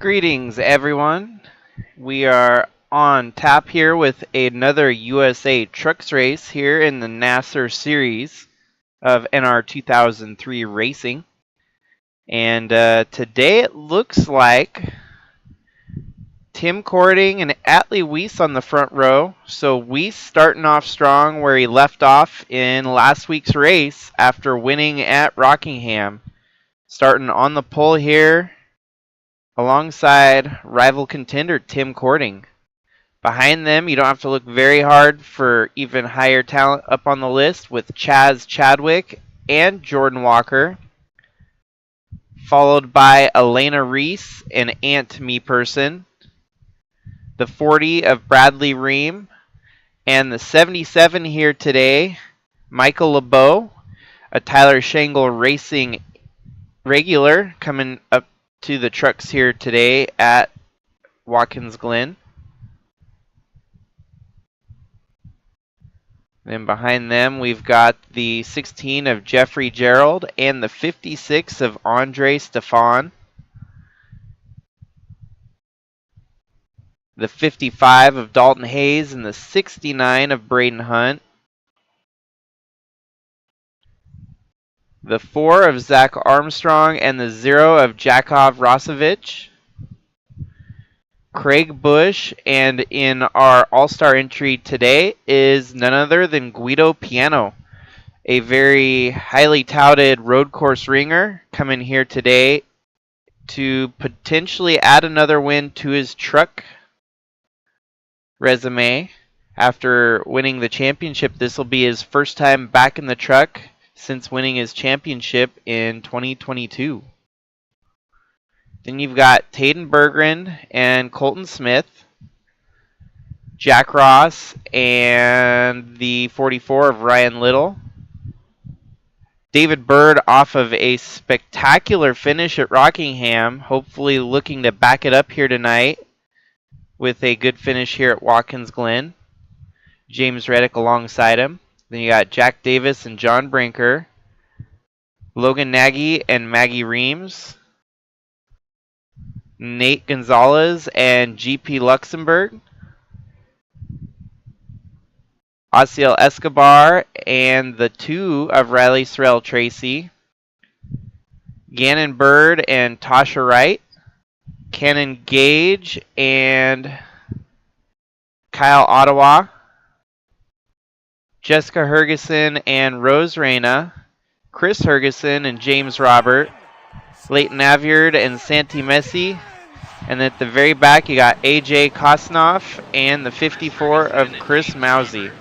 Greetings, everyone. We are on tap here with another USA Trucks race here in the Nasser series of NR 2003 racing. And today it looks like Tim Cording and Atley Weiss on the front row. So Weiss starting off strong where he left off in last week's race after winning at Rockingham. Starting on the pole here alongside rival contender Tim Cording. Behind them, you don't have to look very hard for even higher talent up on the list with Chaz Chadwick and Jordan Walker, followed by Elena Reese and Aunt Me Person, the 40 of Bradley Ream, and the 77 here today, Michael LeBeau, a Tyler Shangle Racing regular coming up to the trucks here today at Watkins Glen. Then behind them, we've got the 16 of Jeffrey Gerald and the 56 of Andre Stefan. The 55 of Dalton Hayes and the 69 of Braden Hunt. The 4 of Zach Armstrong and the 0 of Jakov Rosovich. Craig Bush, and in our all-star entry today is none other than Guido Piano, a very highly touted road course ringer coming here today to potentially add another win to his truck resume. After winning the championship, this will be his first time back in the truck since winning his championship in 2022. Then you've got Tayden Berggren and Colton Smith, Jack Ross and the 44 of Ryan Little, David Bird off of a spectacular finish at Rockingham, hopefully looking to back it up here tonight with a good finish here at Watkins Glen. James Reddick alongside him. Then you got Jack Davis and John Brinker, Logan Nagy and Maggie Reams, Nate Gonzalez and GP Luxembourg, Osiel Escobar and the 2 of Riley Sorrell Tracy, Gannon Bird and Tasha Wright, Cannon Gage and Kyle Ottawa, Jessica Hergeson and Rose Reyna, Chris Hergeson and James Robert, Leighton Aviard and Santi Messi, and at the very back you got AJ Kosnoff and the 54 of Chris Mousy.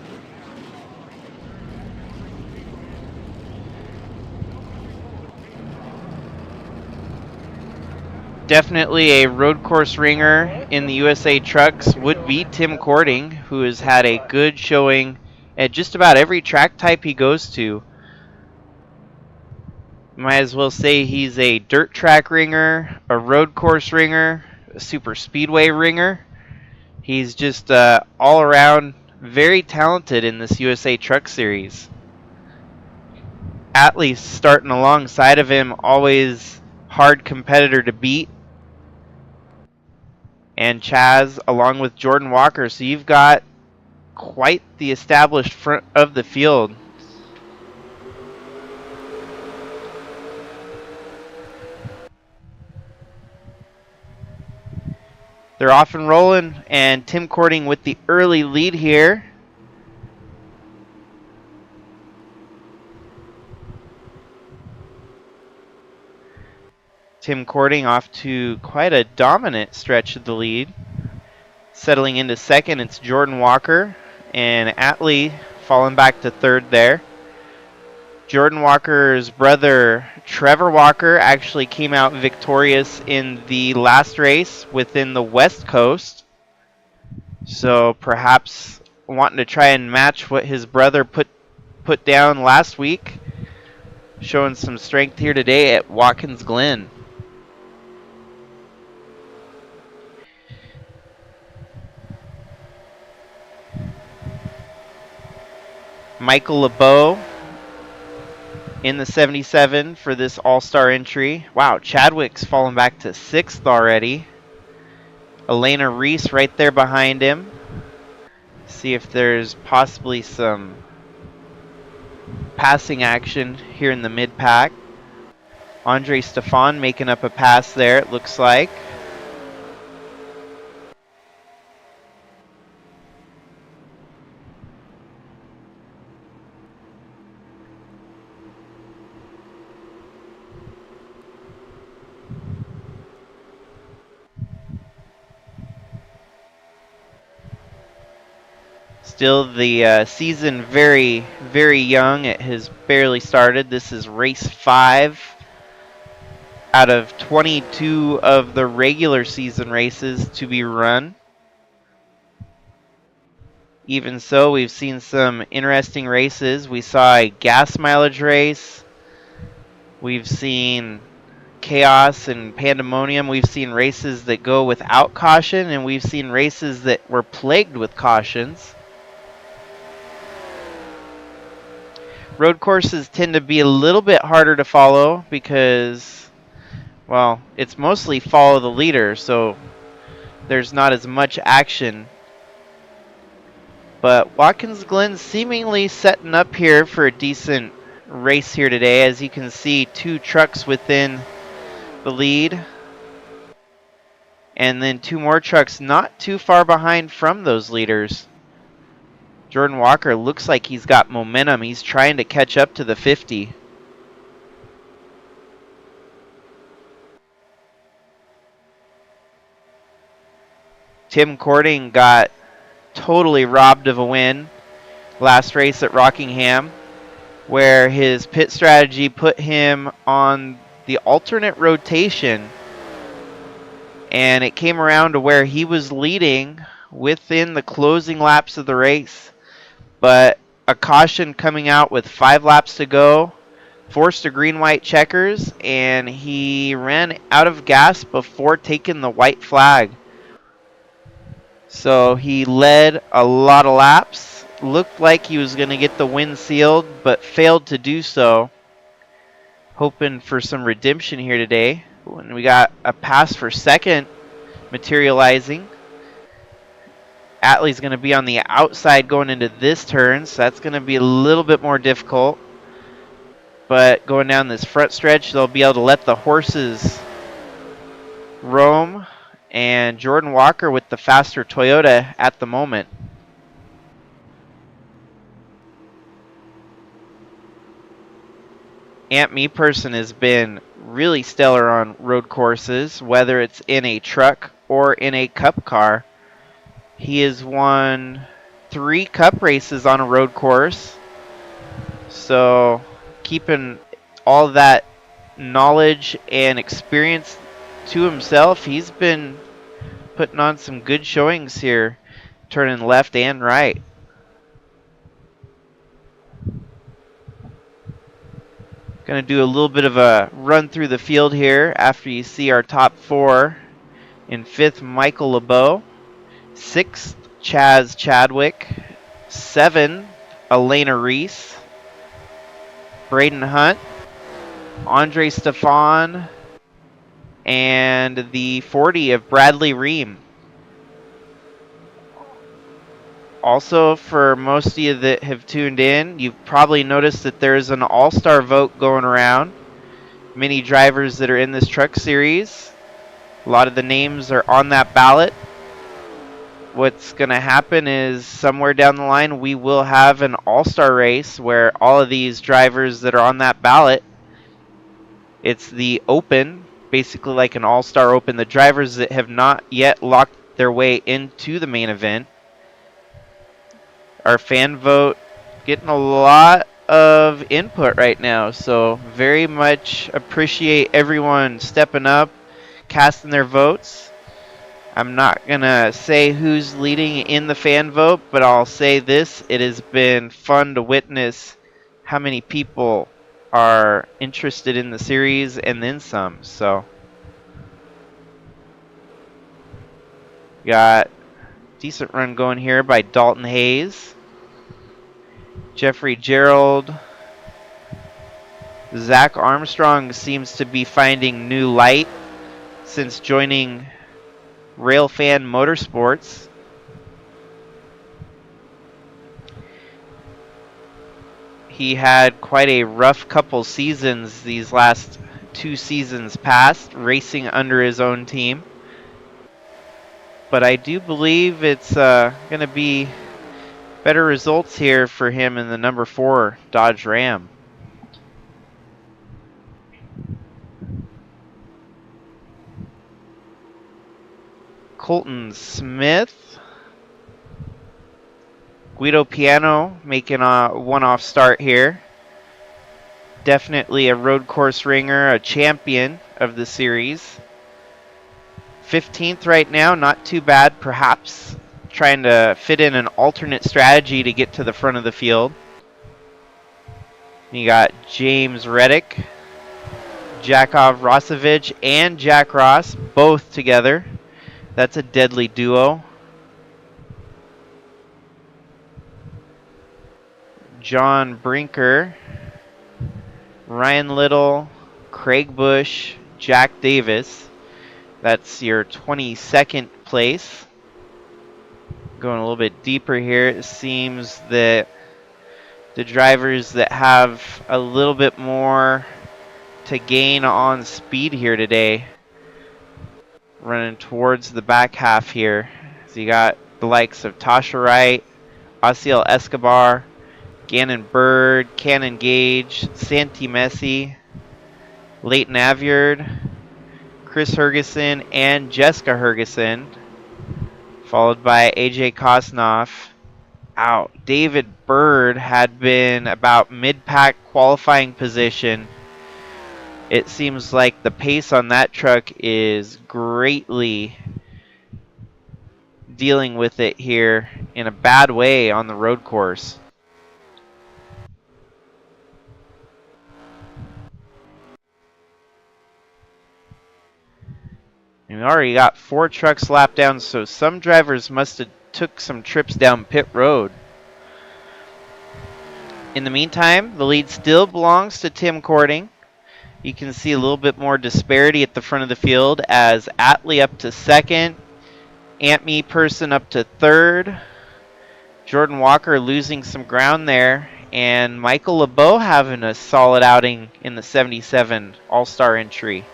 Definitely a road course ringer in the USA Trucks would be Tim Cording, who has had a good showing at just about every track type he goes to. Might as well say he's a dirt track ringer, a road course ringer, a super speedway ringer. He's just all around very talented in this USA Truck Series. Atley starting alongside of him, always hard competitor to beat. And Chaz along with Jordan Walker. So you've got quite the established front of the field. They're off and rolling, and Tim Cording with the early lead here. Tim Cording off to quite a dominant stretch of the lead. Settling into second, it's Jordan Walker, and Atley falling back to third there. Jordan Walker's brother, Trevor Walker, actually came out victorious in the last race within the West Coast. So perhaps wanting to try and match what his brother put down last week. Showing some strength here today at Watkins Glen. Michael LeBeau in the 77 for this all-star entry. Wow, Chadwick's fallen back to 6th already. Elena Reese right there behind him. See if there's possibly some passing action here in the mid-pack. Andre Stefan making up a pass there, it looks like. Still the season very, very young. It has barely started. This is race 5 out of 22 of the regular season races to be run. Even so, we've seen some interesting races. We saw a gas mileage race. We've seen chaos and pandemonium. We've seen races that go without caution, and we've seen races that were plagued with cautions. Road courses tend to be a little bit harder to follow because, well, it's mostly follow the leader, so there's not as much action. But Watkins Glen seemingly setting up here for a decent race here today. As you can see, 2 trucks within the lead. And then 2 more trucks not too far behind from those leaders. Jordan Walker looks like he's got momentum. He's trying to catch up to the 50. Tim Cording got totally robbed of a win last race at Rockingham, where his pit strategy put him on the alternate rotation, and it came around to where he was leading within the closing laps of the race, but a caution coming out with 5 laps to go forced a green-white checkers, and he ran out of gas before taking the white flag. So he led a lot of laps, looked like he was going to get the win sealed, but failed to do so. Hoping for some redemption here today. When we got a pass for second materializing. Atley's going to be on the outside going into this turn, so that's going to be a little bit more difficult. But going down this front stretch, they'll be able to let the horses roam. And Jordan Walker with the faster Toyota at the moment. Ant Meeperson has been really stellar on road courses, whether it's in a truck or in a cup car. He has won 3 cup races on a road course. So keeping all that knowledge and experience to himself, he's been putting on some good showings here, turning left and right. Going to do a little bit of a run through the field here after you see our top 4. In 5th, Michael LeBeau. 6th, Chaz Chadwick. 7, Elena Reese. Braden Hunt. Andre Stefan. And the 40 of Bradley Ream. Also, for most of you that have tuned in, you've probably noticed that there's an all-star vote going around. Many drivers that are in this truck series. A lot of the names are on that ballot. What's going to happen is somewhere down the line we will have an all-star race where all of these drivers that are on that ballot, it's the open, basically like an all-star open. The drivers that have not yet locked their way into the main event. Our fan vote getting a lot of input right now, so very much appreciate everyone stepping up, casting their votes. I'm not going to say who's leading in the fan vote, but I'll say this. It has been fun to witness how many people are interested in the series and then some. So, got decent run going here by Dalton Hayes. Jeffrey Gerald. Zach Armstrong seems to be finding new light since joining Railfan Motorsports. He had quite a rough couple seasons these last 2 seasons past, racing under his own team. But I do believe it's going to be better results here for him in the number 4 Dodge Ram. Colton Smith. Guido Piano making a one-off start here. Definitely a road course ringer, a champion of the series. 15th right now, not too bad perhaps. Trying to fit in an alternate strategy to get to the front of the field. You got James Reddick, Jakov Rosevich, and Jack Ross both together. That's a deadly duo. John Brinker, Ryan Little, Craig Bush, Jack Davis. That's your 22nd place. Going a little bit deeper here, it seems that the drivers that have a little bit more to gain on speed here today running towards the back half here. So you got the likes of Tasha Wright, Asiel Escobar, Gannon Bird, Cannon Gage, Santi Messi, Leighton Avyard, Chris Hergeson, and Jessica Hergeson, followed by AJ Kosnoff. Out. David Bird had been about mid-pack qualifying position. It seems like the pace on that truck is greatly dealing with it here in a bad way on the road course. And we already got 4 trucks lapped down, so some drivers must have took some trips down pit road. In the meantime, the lead still belongs to Tim Cording. You can see a little bit more disparity at the front of the field as Atley up to 2nd, Ant Me Person up to 3rd, Jordan Walker losing some ground there, and Michael LeBeau having a solid outing in the 77 All-Star entry.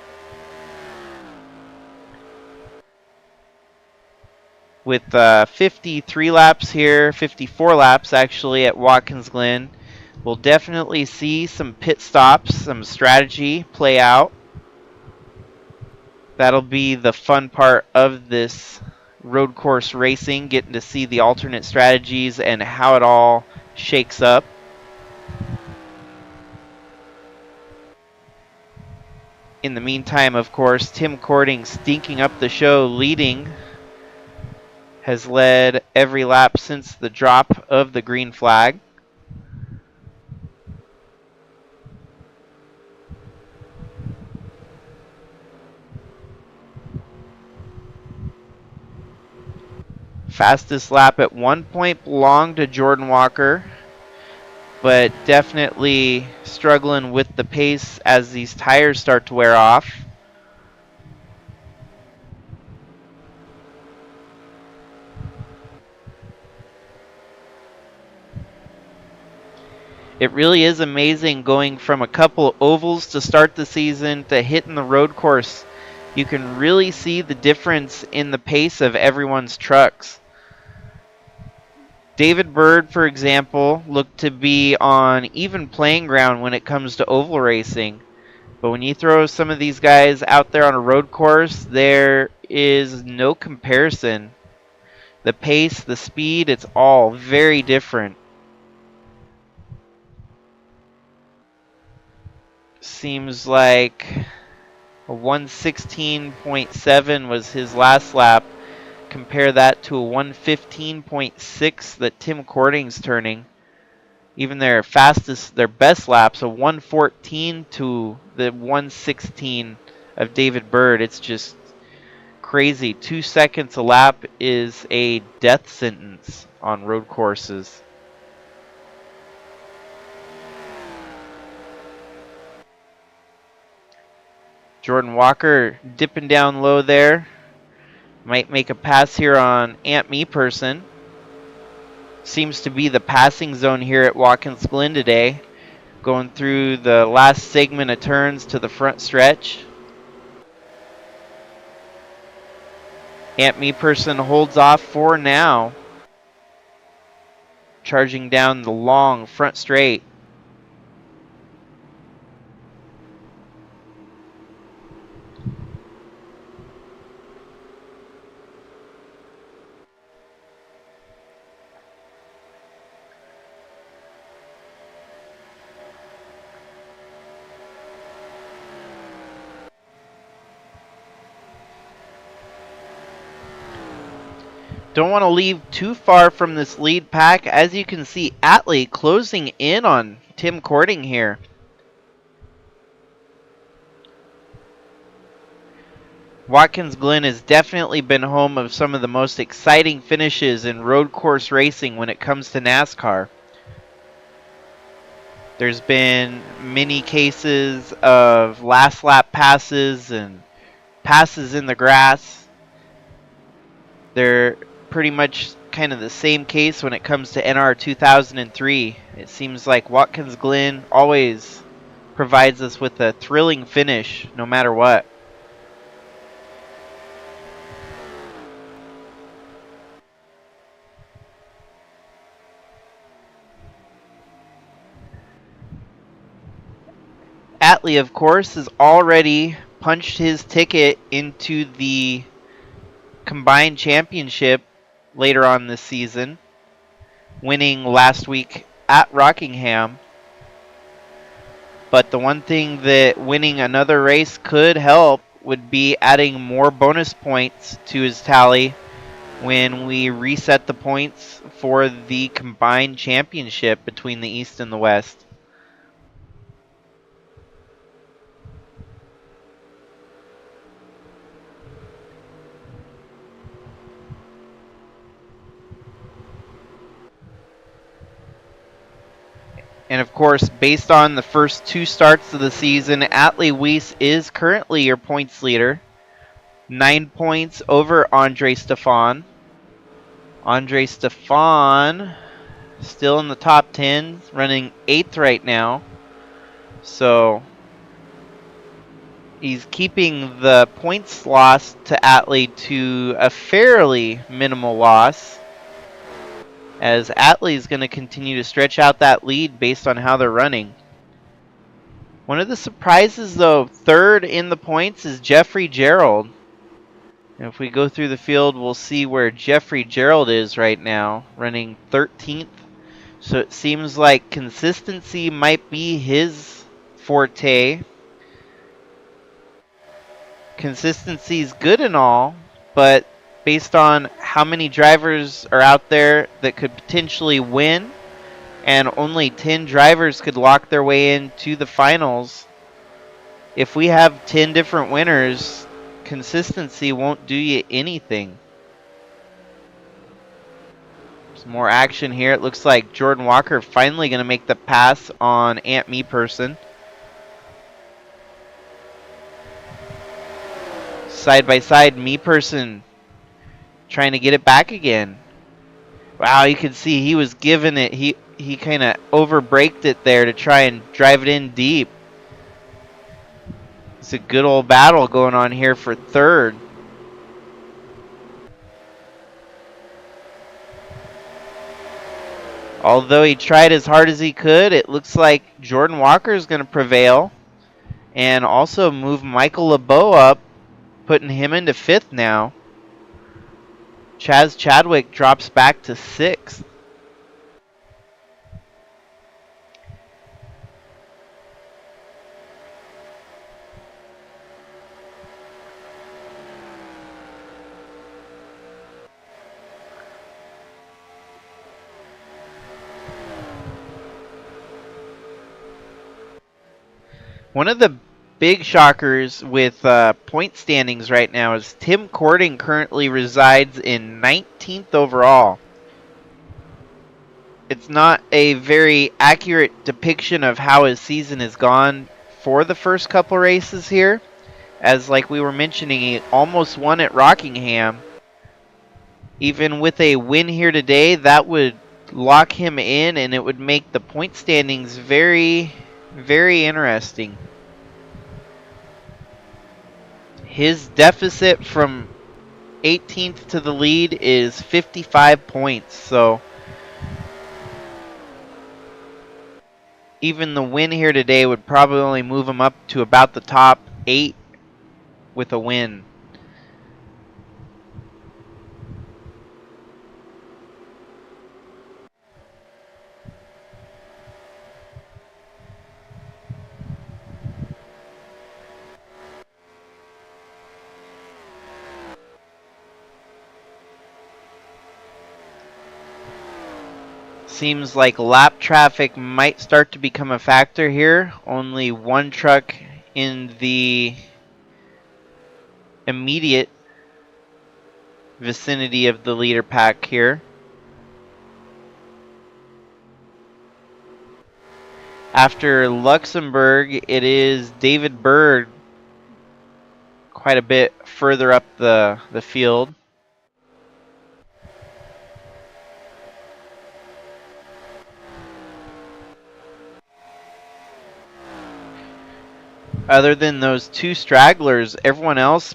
With 53 laps here, 54 laps actually at Watkins Glen, we'll definitely see some pit stops, some strategy play out. That'll be the fun part of this road course racing, getting to see the alternate strategies and how it all shakes up. In the meantime, of course, Tim Cording stinking up the show, leading, has led every lap since the drop of the green flag. Fastest lap at one point belonged to Jordan Walker, but definitely struggling with the pace as these tires start to wear off. It really is amazing going from a couple ovals to start the season to hitting the road course. You can really see the difference in the pace of everyone's trucks. David Bird, for example, looked to be on even playing ground when it comes to oval racing. But when you throw some of these guys out there on a road course, there is no comparison. The pace, the speed, it's all very different. Seems like a 116.7 was his last lap. Compare that to a 115.6 that Tim Cording's turning. Even their best laps, a 114 to the 116 of David Bird. It's just crazy. 2 seconds a lap is a death sentence on road courses. Jordan Walker dipping down low there. Might make a pass here on Aunt Me Person. Seems to be the passing zone here at Watkins Glen today. Going through the last segment of turns to the front stretch. Aunt Me Person holds off for now. Charging down the long front straight. Don't want to leave too far from this lead pack. As you can see, Atley closing in on Tim Cording here. Watkins Glen has definitely been home of some of the most exciting finishes in road course racing when it comes to NASCAR. There's been many cases of last lap passes and passes in the grass. They're pretty much kind of the same case when it comes to NR 2003. It seems like Watkins Glen always provides us with a thrilling finish no matter what. Atley, of course, has already punched his ticket into the combined championship later on this season, winning last week at Rockingham. But the one thing that winning another race could help would be adding more bonus points to his tally when we reset the points for the combined championship between the East and the West. And of course, based on the first two starts of the season, Atley Weiss is currently your points leader. 9 points over Andre Stefan. Andre Stefan still in the top 10, running 8th right now. So he's keeping the points loss to Atley to a fairly minimal loss, as Atley is going to continue to stretch out that lead based on how they're running. One of the surprises, though, third in the points is Jeffrey Gerald. And if we go through the field, we'll see where Jeffrey Gerald is right now, running 13th. So it seems like consistency might be his forte. Consistency is good and all, but based on how many drivers are out there that could potentially win, and only 10 drivers could lock their way into the finals, if we have 10 different winners, consistency won't do you anything. Some more action here. It looks like Jordan Walker finally going to make the pass on Aunt Me Person. Side by side, Me Person trying to get it back again. Wow, you can see he was giving it. He kind of over-braked it there to try and drive it in deep. It's a good old battle going on here for third. Although he tried as hard as he could, it looks like Jordan Walker is going to prevail and also move Michael LeBeau up, putting him into 5th now. Chaz Chadwick drops back to 6th. One of the big shockers with point standings right now is Tim Cording currently resides in 19th overall. It's not a very accurate depiction of how his season has gone for the first couple races here, as like we were mentioning, he almost won at Rockingham, Even with a win here today, that would lock him in, and it would make the point standings very, very interesting. His deficit from 18th to the lead is 55 points, so even the win here today would probably only move him up to about the top 8 with a win. Seems like lap traffic might start to become a factor here. Only one truck in the immediate vicinity of the leader pack here. After Luxembourg, it is David Bird quite a bit further up the field. Other than those two stragglers, everyone else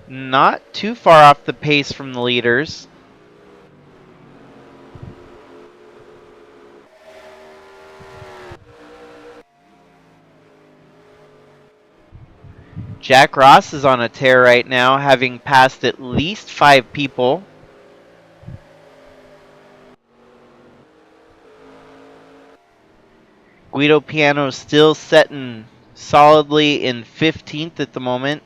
not too far off the pace from the leaders. Jack Ross is on a tear right now, having passed at least 5 people. Guido Piano still setting solidly in 15th at the moment.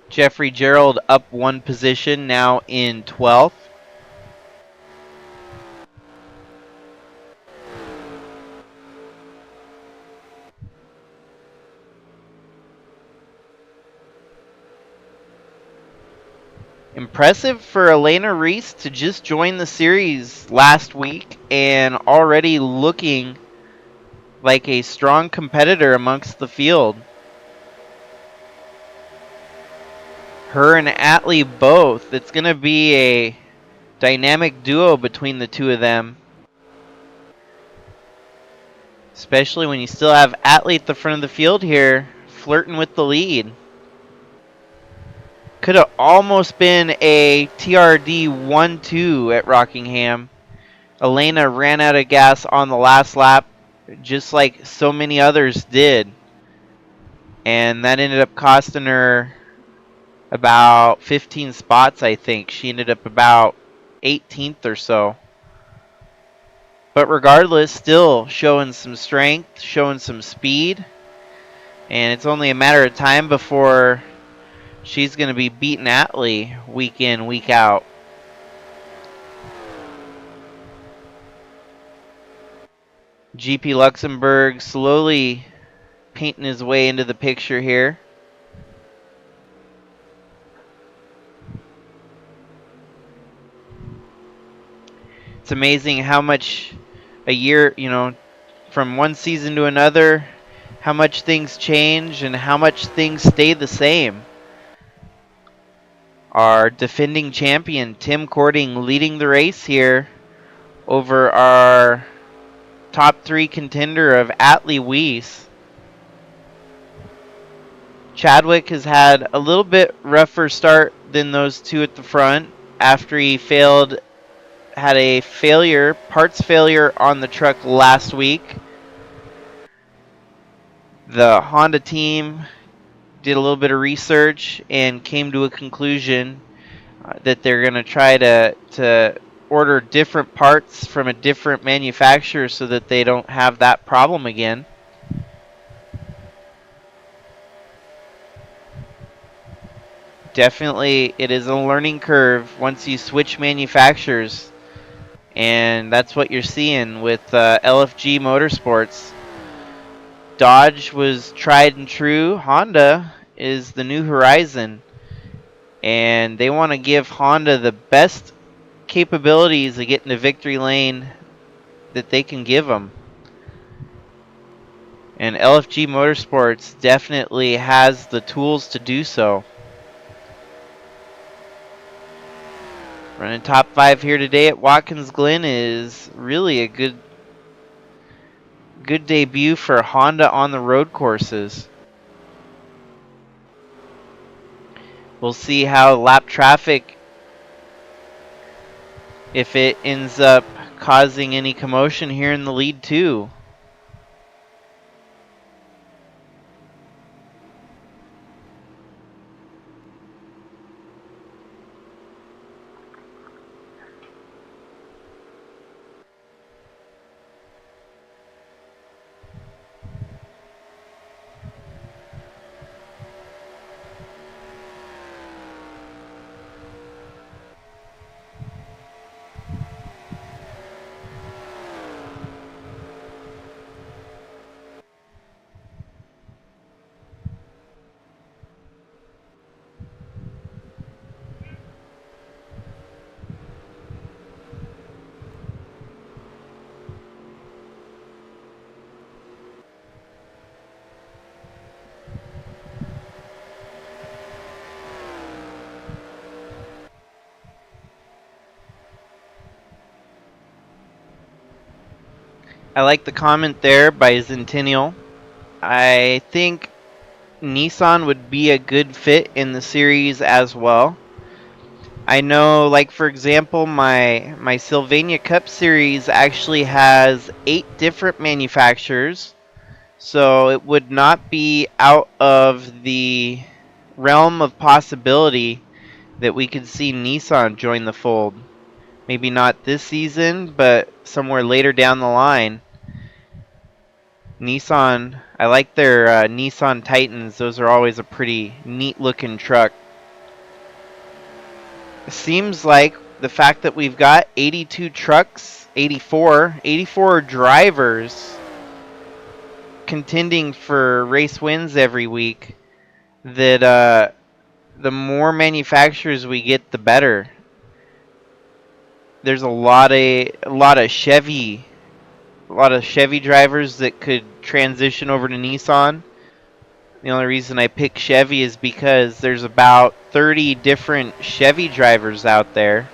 Jeffrey Gerald up 1 position, now in 12th. Impressive for Elena Reese to just join the series last week and already looking like a strong competitor amongst the field. Her and Atley both. It's going to be a dynamic duo between the two of them. Especially when you still have Atley at the front of the field here, flirting with the lead. Could have almost been a TRD 1-2 at Rockingham. Elena ran out of gas on the last lap, just like so many others did. And that ended up costing her about 15 spots, I think. She ended up about 18th or so. But regardless, still showing some strength, showing some speed. And it's only a matter of time before she's going to be beating Atley week in, week out. GP Luxembourg slowly painting his way into the picture here. It's amazing how much a year, from one season to another, how much things change and how much things stay the same. Our defending champion, Tim Cording, leading the race here over our top 3 contender of Atley Weiss. Chadwick has had a little bit rougher start than those two at the front after he had a parts failure on the truck last week. The Honda team did a little bit of research and came to a conclusion that they're going to try to order different parts from a different manufacturer so that they don't have that problem again. Definitely, it is a learning curve once you switch manufacturers, and that's what you're seeing with LFG Motorsports. Dodge was tried and true. Honda is the new horizon, and they want to give Honda the best capabilities of getting to victory lane that they can give them. And LFG Motorsports definitely has the tools to do so. Running top 5 here today at Watkins Glen is really a good debut for Honda on the road courses. We'll see how lap traffic, if it ends up causing any commotion here in the lead too. I like the comment there by Centennial. I think Nissan would be a good fit in the series as well. I know, like for example, my Sylvania Cup series actually has 8 different manufacturers, so it would not be out of the realm of possibility that we could see Nissan join the fold. Maybe not this season, but somewhere later down the line. Nissan, I like their Nissan Titans. Those are always a pretty neat looking truck. Seems like the fact that we've got 82 trucks, 84 drivers contending for race wins every week, that the more manufacturers we get, the better. There's a lot of Chevy drivers that could transition over to Nissan. The only reason I pick Chevy is because there's about 30 different Chevy drivers out there.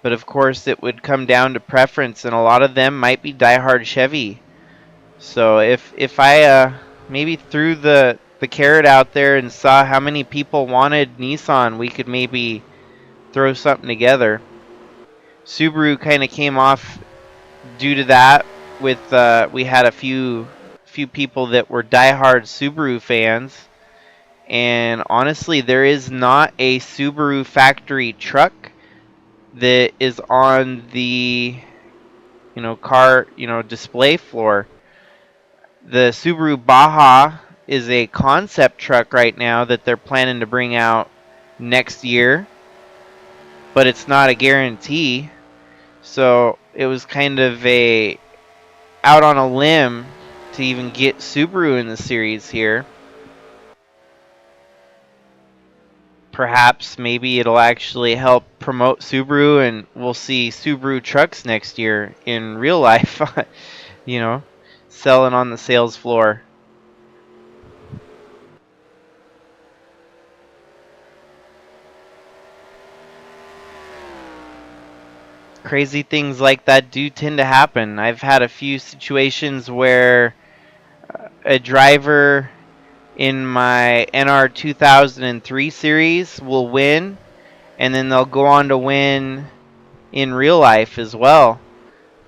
But of course, it would come down to preference, and a lot of them might be diehard Chevy. So if I maybe threw the carrot out there and saw how many people wanted Nissan, we could maybe throw something together. Subaru kind of came off due to that. With we had a few people that were diehard Subaru fans, and honestly, there is not a Subaru factory truck that is on the car display floor. The Subaru Baja is a concept truck right now that they're planning to bring out next year, but it's not a guarantee. So it was kind of a out on a limb to even get Subaru in the series here. Perhaps maybe it'll actually help promote Subaru, and we'll see Subaru trucks next year in real life, selling on the sales floor. Crazy things like that do tend to happen. I've had a few situations where a driver in my NR 2003 series will win, and then they'll go on to win in real life as well.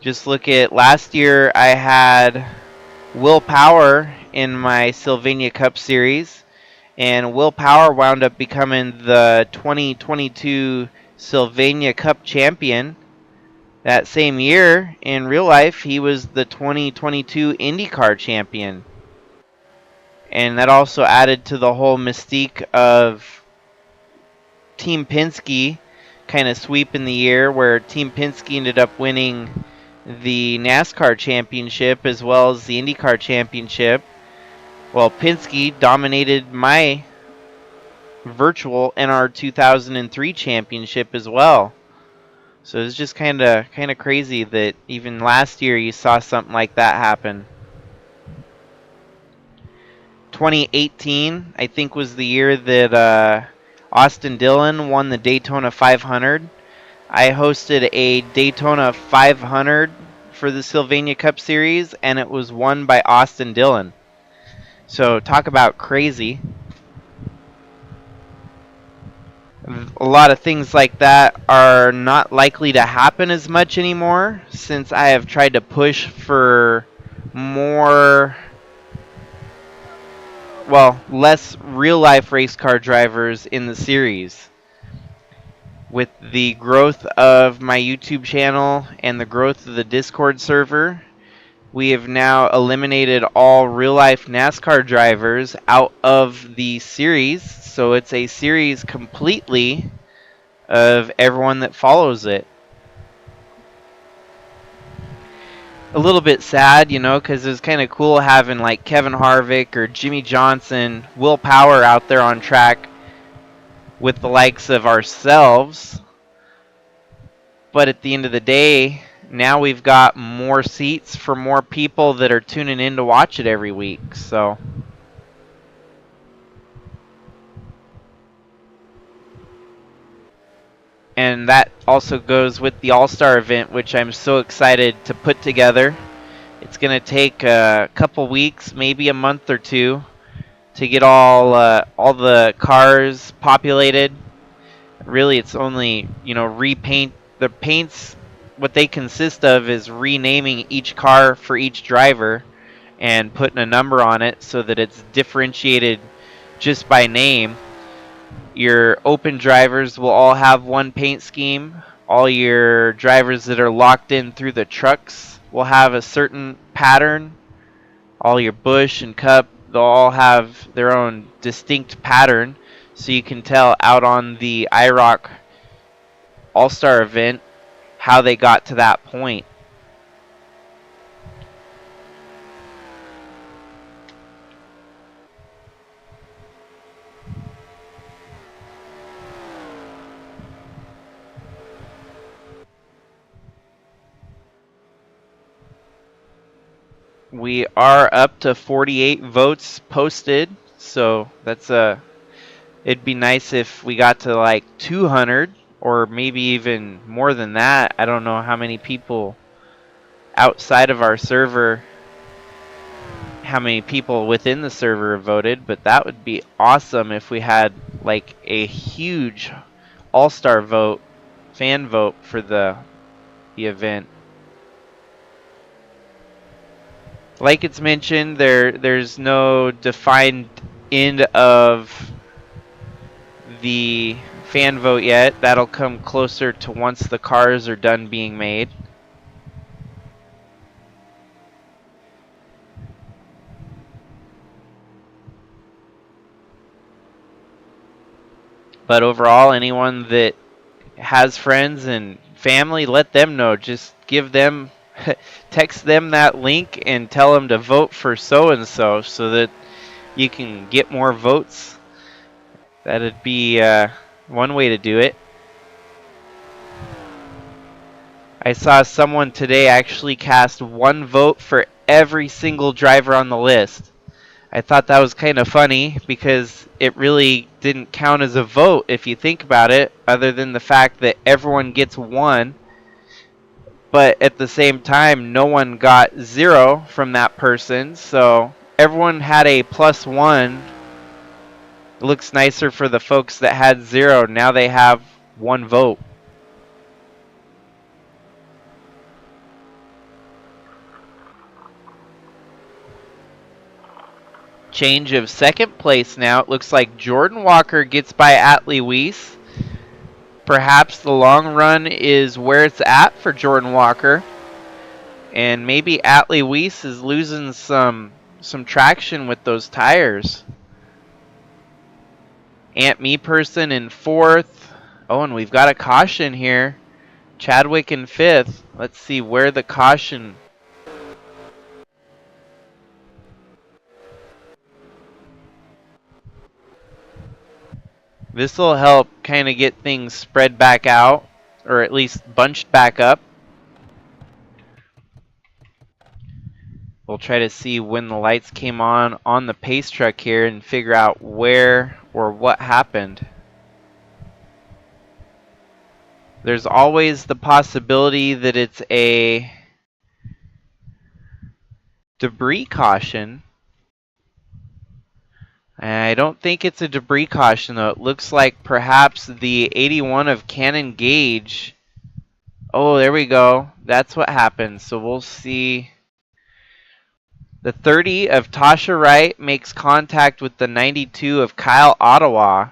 Just look at last year, I had Will Power in my Sylvania Cup series, and Will Power wound up becoming the 2022 Sylvania Cup champion. That same year, in real life, he was the 2022 IndyCar champion. And that also added to the whole mystique of Team Penske kind of sweeping the year, where Team Penske ended up winning the NASCAR championship as well as the IndyCar championship. Well, Penske dominated my virtual NR 2003 championship as well. So it's just kind of crazy that even last year you saw something like that happen. 2018, I think, was the year that Austin Dillon won the Daytona 500. I hosted a Daytona 500 for the Sylvania Cup Series, and it was won by Austin Dillon. So talk about crazy. A lot of things like that are not likely to happen as much anymore, since I have tried to push for more, well, less real-life race car drivers in the series. With the growth of my YouTube channel and the growth of the Discord server, we have now eliminated all real-life NASCAR drivers out of the series, so it's a series completely of everyone that follows it. A little bit sad, you know, because it was kind of cool having like Kevin Harvick or Jimmy Johnson, Will Power out there on track with the likes of ourselves. But at the end of the day, now we've got more seats for more people that are tuning in to watch it every week. So and that also goes with the All-Star event, which I'm so excited to put together. It's going to take a couple weeks, maybe a month or two, to get all the cars populated. Really, it's only, repaint. The paints, what they consist of is renaming each car for each driver and putting a number on it so that it's differentiated just by name. Your open drivers will all have one paint scheme. All your drivers that are locked in through the trucks will have a certain pattern. All your Busch and Cup, they'll all have their own distinct pattern, so you can tell out on the IROC All-Star event how they got to that point. We are up to 48 votes posted, so that's it'd be nice if we got to like 200 or maybe even more than that. I don't know how many people outside of our server, how many people within the server voted, but that would be awesome if we had like a huge all-star vote, fan vote for the event. Like it's mentioned, there's no defined end of the fan vote yet. That'll come closer to once the cars are done being made. But overall, anyone that has friends and family, let them know. Just give them, text them that link and tell them to vote for so-and-so so that you can get more votes. That'd be one way to do it. I saw someone today actually cast one vote for every single driver on the list. I thought that was kind of funny because it really didn't count as a vote if you think about it, other than the fact that everyone gets one. But at the same time, no one got 0 from that person, so everyone had a +1. It looks nicer for the folks that had 0. Now they have 1 vote. Change of second place now. It looks like Jordan Walker gets by Atley Weiss. Perhaps the long run is where it's at for Jordan Walker. And maybe Atley Weiss is losing some traction with those tires. Ant Me Person in 4th. Oh, and we've got a caution here. Chadwick in 5th. Let's see where the caution. This will help kind of get things spread back out, or at least bunched back up. We'll try to see when the lights came on the pace truck here and figure out where or what happened. There's always the possibility that it's a debris caution. I don't think it's a debris caution, though. It looks like perhaps the 81 of Cannon Gage. Oh, there we go. That's what happened. So we'll see. The 30 of Tasha Wright makes contact with the 92 of Kyle Ottawa.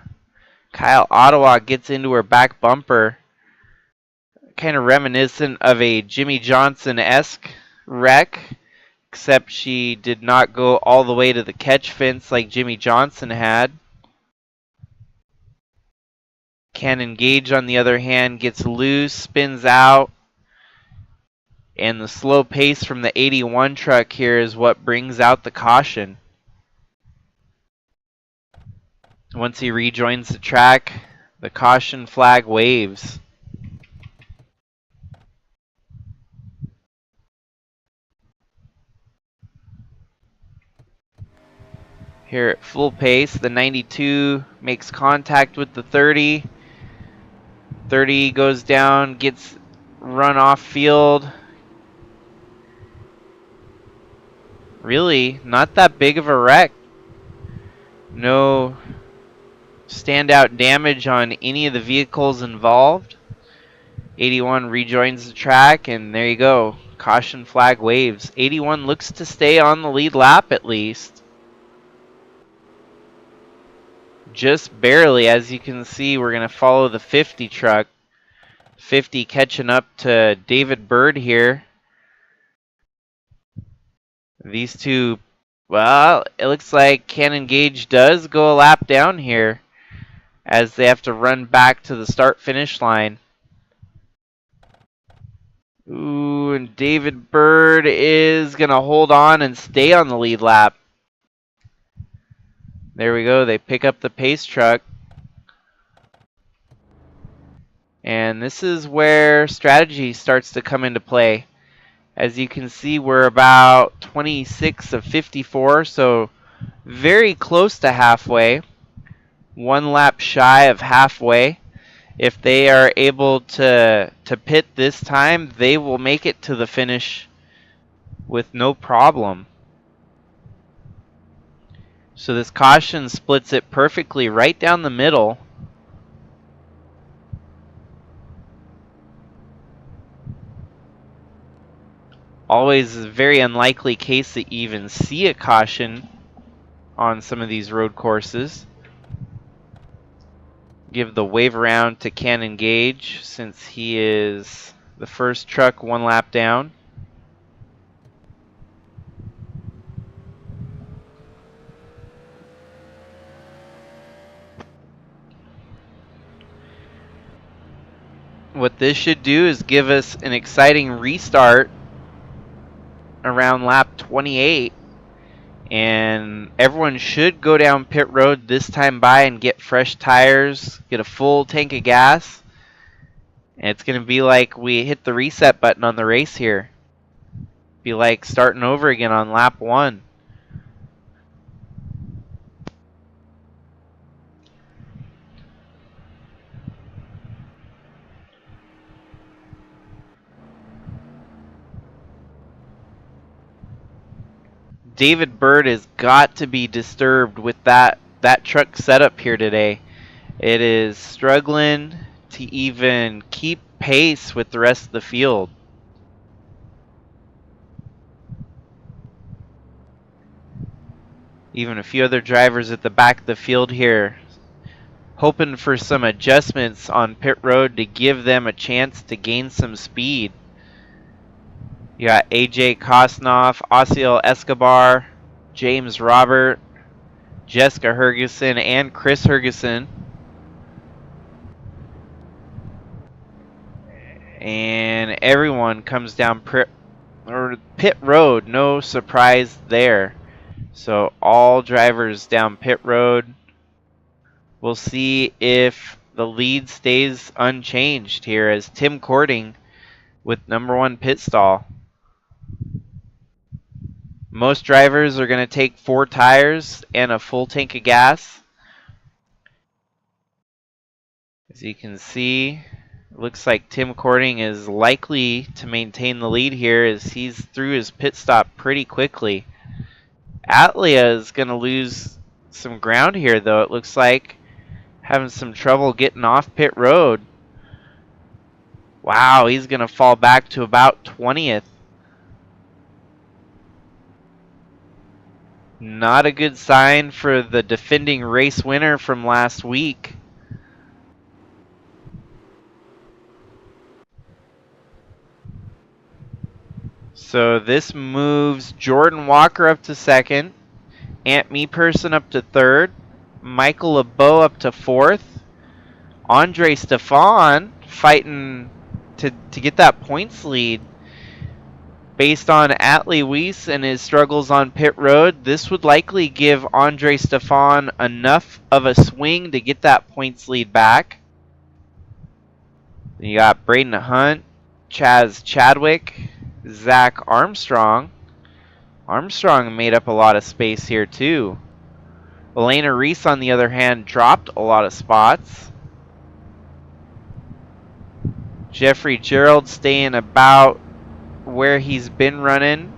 Kyle Ottawa gets into her back bumper. Kind of reminiscent of a Jimmy Johnson-esque wreck, except she did not go all the way to the catch fence like Jimmy Johnson had. Cannon Gage, on the other hand, gets loose, spins out, and the slow pace from the 81 truck here is what brings out the caution. Once he rejoins the track, the caution flag waves. Here at full pace, the 92 makes contact with the 30. 30 goes down, gets run off field. Really, not that big of a wreck. No standout damage on any of the vehicles involved. 81 rejoins the track, and there you go. Caution flag waves. 81 looks to stay on the lead lap at least. Just barely, as you can see, we're going to follow the 50 truck. 50 catching up to David Bird here. These two, well, it looks like Cannon Gage does go a lap down here as they have to run back to the start-finish line. Ooh, and David Bird is going to hold on and stay on the lead lap. There we go. They pick up the pace truck. And this is where strategy starts to come into play. As you can see, we're about 26 of 54, so very close to halfway. One lap shy of halfway. If they are able to pit this time, they will make it to the finish with no problem. So this caution splits it perfectly right down the middle. Always a very unlikely case that you even see a caution on some of these road courses. Give the wave around to Cannon Gage since he is the first truck one lap down. What this should do is give us an exciting restart around lap 28, and everyone should go down pit road this time by and get fresh tires, get a full tank of gas, and it's going to be like we hit the reset button on the race here. Be like starting over again on lap 1. David Bird has got to be disturbed with that truck setup here today. It is struggling to even keep pace with the rest of the field. Even a few other drivers at the back of the field here hoping for some adjustments on pit road to give them a chance to gain some speed. You got AJ Kosnoff, Osiel Escobar, James Robert, Jessica Hergeson, and Chris Hergeson. And everyone comes down pit road, no surprise there. So all drivers down pit road. We'll see if the lead stays unchanged here as Tim Cording with #1 pit stall. Most drivers are going to take 4 tires and a full tank of gas. As you can see, Looks like Tim Cording is likely to maintain the lead here as he's through his pit stop pretty quickly. Atley is going to lose some ground here, though. It looks like having some trouble getting off pit road. Wow, he's going to fall back to about 20th. Not a good sign for the defending race winner from last week. So this moves Jordan Walker up to second, Ant Meeperson up to third, Michael LeBeau up to fourth, Andre Stefan fighting to get that points lead. Based on Atley Weiss and his struggles on pit road, this would likely give Andre Stefan enough of a swing to get that points lead back. You got Braden Hunt, Chaz Chadwick, Zach Armstrong. Armstrong made up a lot of space here too. Elena Reese, on the other hand, dropped a lot of spots. Jeffrey Gerald staying about where he's been running.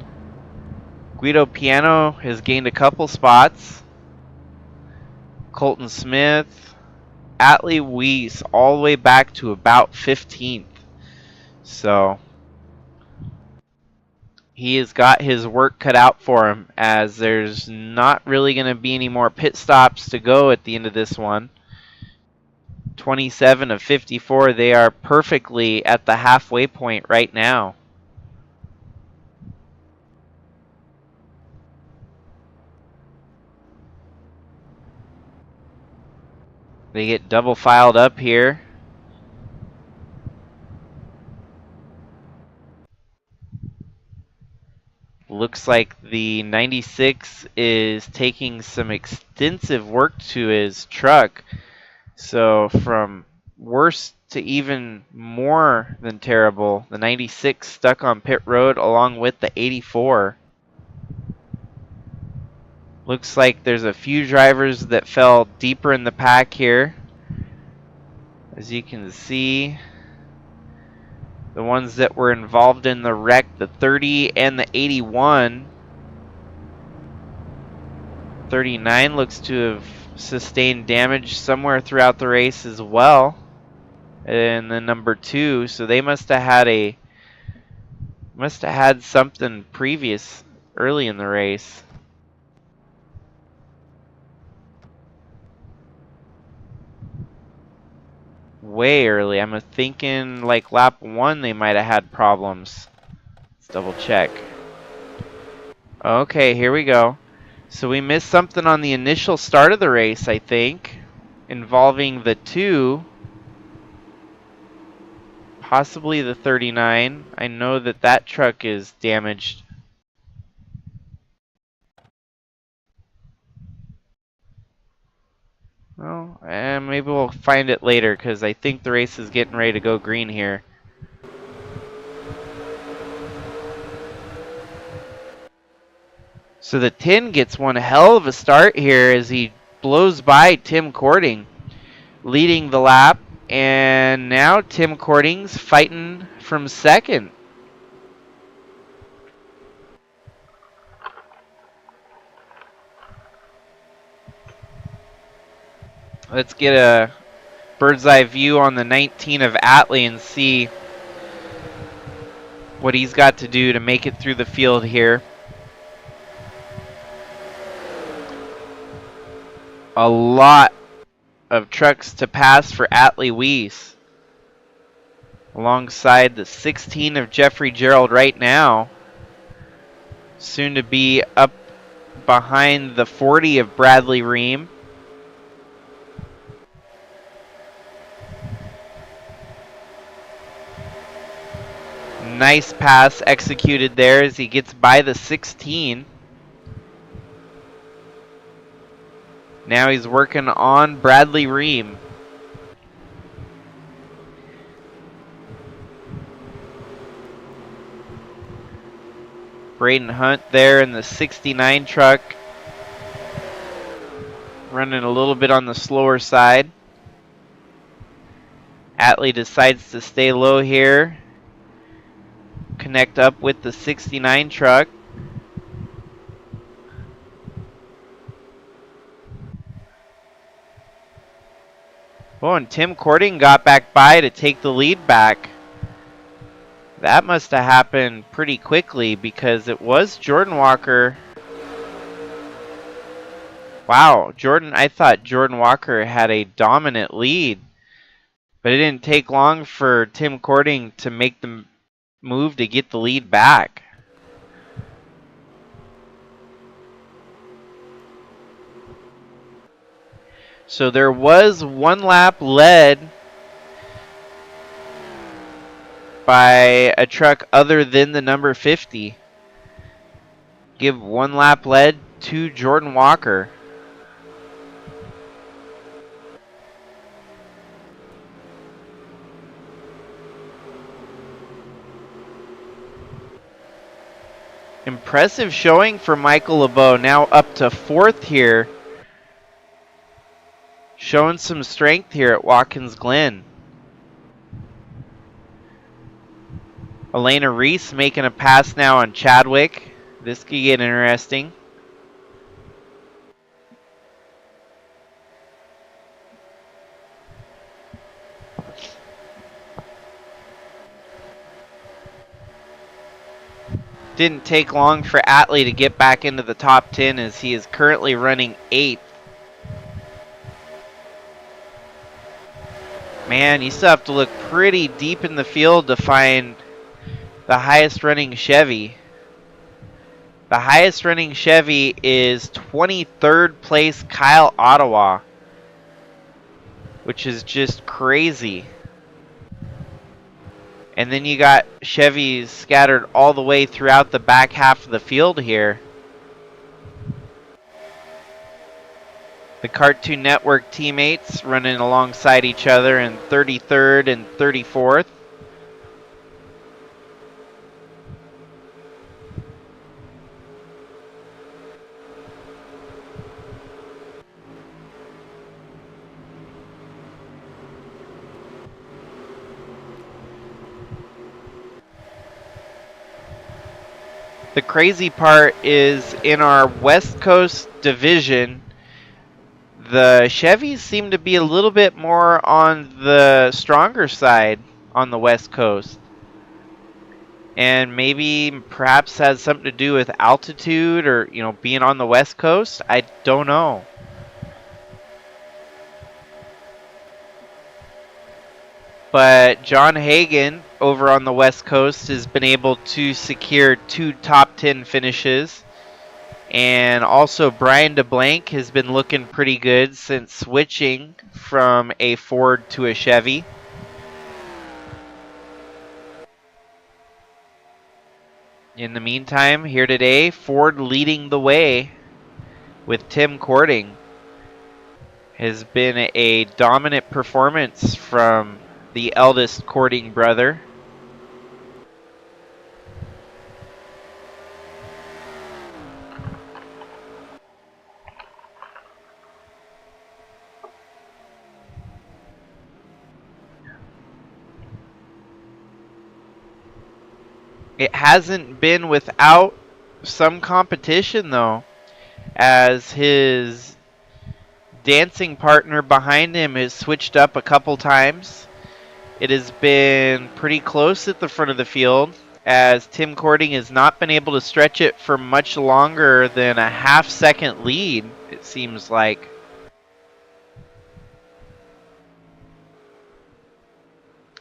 Guido Piano has gained a couple spots. Colton Smith, Atley Weiss all the way back to about 15th. So he has got his work cut out for him, as there's not really going to be any more pit stops to go at the end of this one. 27 of 54, they are perfectly at the halfway point right now. They get double filed up here. Looks like the 96 is taking some extensive work to his truck. So from worse to even more than terrible, the 96 stuck on pit road along with the 84. Looks like there's a few drivers that fell deeper in the pack here. As you can see, the ones that were involved in the wreck, the 30 and the 81. 39 looks to have sustained damage somewhere throughout the race as well. And the number 2, so they must have had something previous early in the race. Way early. I'm thinking like lap 1 they might have had problems. Let's double check. Okay, here we go. So we missed something on the initial start of the race, I think, involving the 2, possibly the 39. I know that that truck is damaged. Well, and maybe we'll find it later, because I think the race is getting ready to go green here. So the 10 gets one hell of a start here as he blows by Tim Cording, leading the lap. And now Tim Cording's fighting from second. Let's get a bird's eye view on the 19 of Atley and see what he's got to do to make it through the field here. A lot of trucks to pass for Atley Weiss, alongside the 16 of Jeffrey Gerald right now, soon to be up behind the 40 of Bradley Ream. Nice pass executed there as he gets by the 16. Now he's working on Bradley Ream. Braden Hunt there in the 69 truck, running a little bit on the slower side. Atley decides to stay low here. Connect up with the 69 truck. Oh, and Tim Cording got back by to take the lead back. That must have happened pretty quickly because it was Jordan Walker. Wow, I thought Jordan Walker had a dominant lead, but it didn't take long for Tim Cording to make the move to get the lead back. So there was one lap led by a truck other than the number 50. Give one lap led to Jordan Walker. Impressive showing for Michael LeBeau, now up to 4th here. Showing some strength here at Watkins Glen. Elena Reese making a pass now on Chadwick. This could get interesting. Didn't take long for Atley to get back into the top 10 as he is currently running 8th. Man, you still have to look pretty deep in the field to find the highest running Chevy. The highest running Chevy is 23rd place Kyle Ottawa, which is just crazy. And then you got Chevys scattered all the way throughout the back half of the field here. The Cartoon Network teammates running alongside each other in 33rd and 34th. The crazy part is in our West Coast division, the Chevys seem to be a little bit more on the stronger side on the West Coast. And maybe perhaps has something to do with altitude or, being on the West Coast. I don't know. But John Hagan over on the West Coast has been able to secure 2 top 10 finishes. And also Brian DeBlanc has been looking pretty good since switching from a Ford to a Chevy. In the meantime, here today, Ford leading the way with Tim Cording. Has been a dominant performance from the eldest Cording brother. It hasn't been without some competition, though, as his dancing partner behind him has switched up a couple times. It has been pretty close at the front of the field, as Tim Cording has not been able to stretch it for much longer than a half-second lead, it seems like.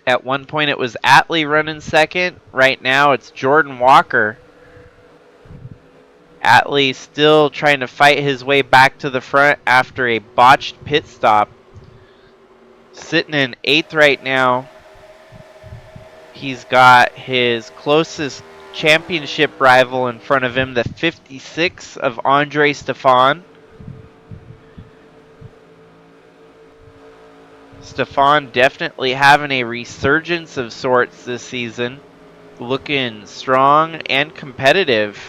At one point it was Atley running second. Right now it's Jordan Walker. Atley still trying to fight his way back to the front after a botched pit stop. Sitting in 8th right now. He's got his closest championship rival in front of him, the 56 of Andre Stefan. Stefan definitely having a resurgence of sorts this season. Looking strong and competitive.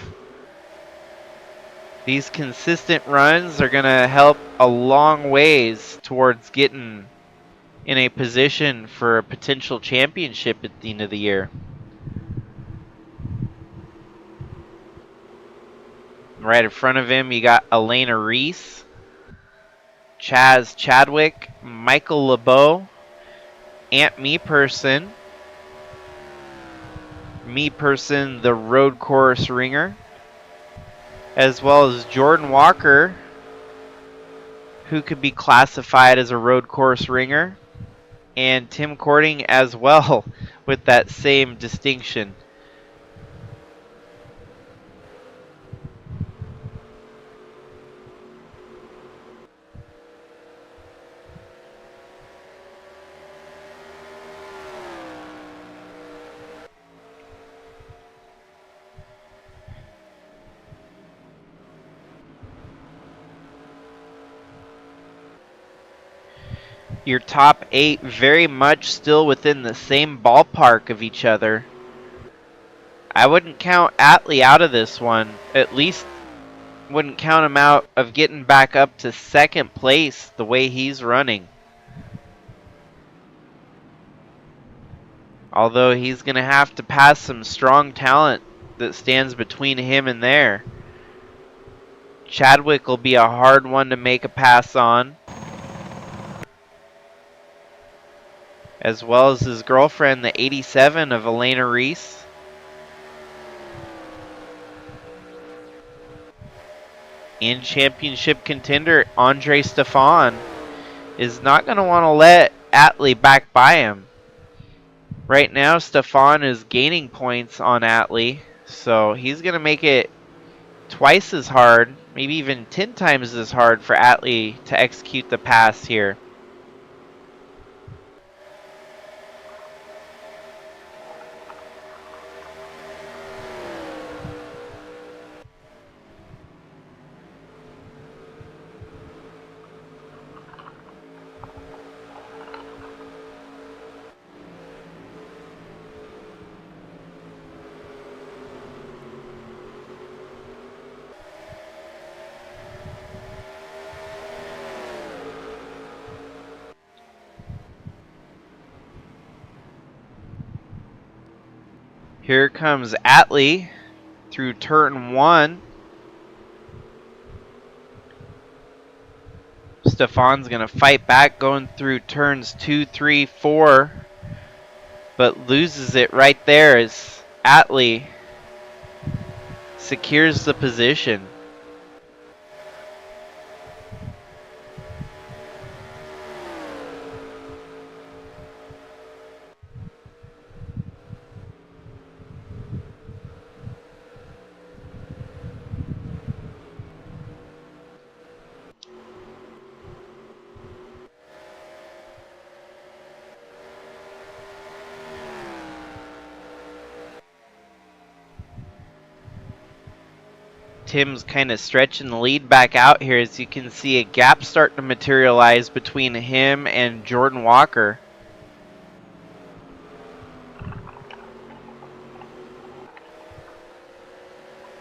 These consistent runs are going to help a long ways towards getting in a position for a potential championship at the end of the year. Right in front of him, you got Elena Reese, Chaz Chadwick, Michael LeBeau, Ant Me-Person, the road course ringer, as well as Jordan Walker, who could be classified as a road course ringer, and Tim Cording as well with that same distinction. Your top 8 very much still within the same ballpark of each other. I wouldn't count Atley out of this one. At least wouldn't count him out of getting back up to second place the way he's running. Although he's going to have to pass some strong talent that stands between him and there. Chadwick will be a hard one to make a pass on, as well as his girlfriend, the 87 of Elena Reese. And championship contender Andre Stefan is not going to want to let Atley back by him. Right now, Stefan is gaining points on Atley, so he's going to make it twice as hard, maybe even 10 times as hard for Atley to execute the pass here. Here comes Atley through turn 1. Stefan's going to fight back going through turns 2, 3, 4, but loses it right there as Atley secures the position. Tim's kind of stretching the lead back out here as you can see a gap starting to materialize between him and Jordan Walker.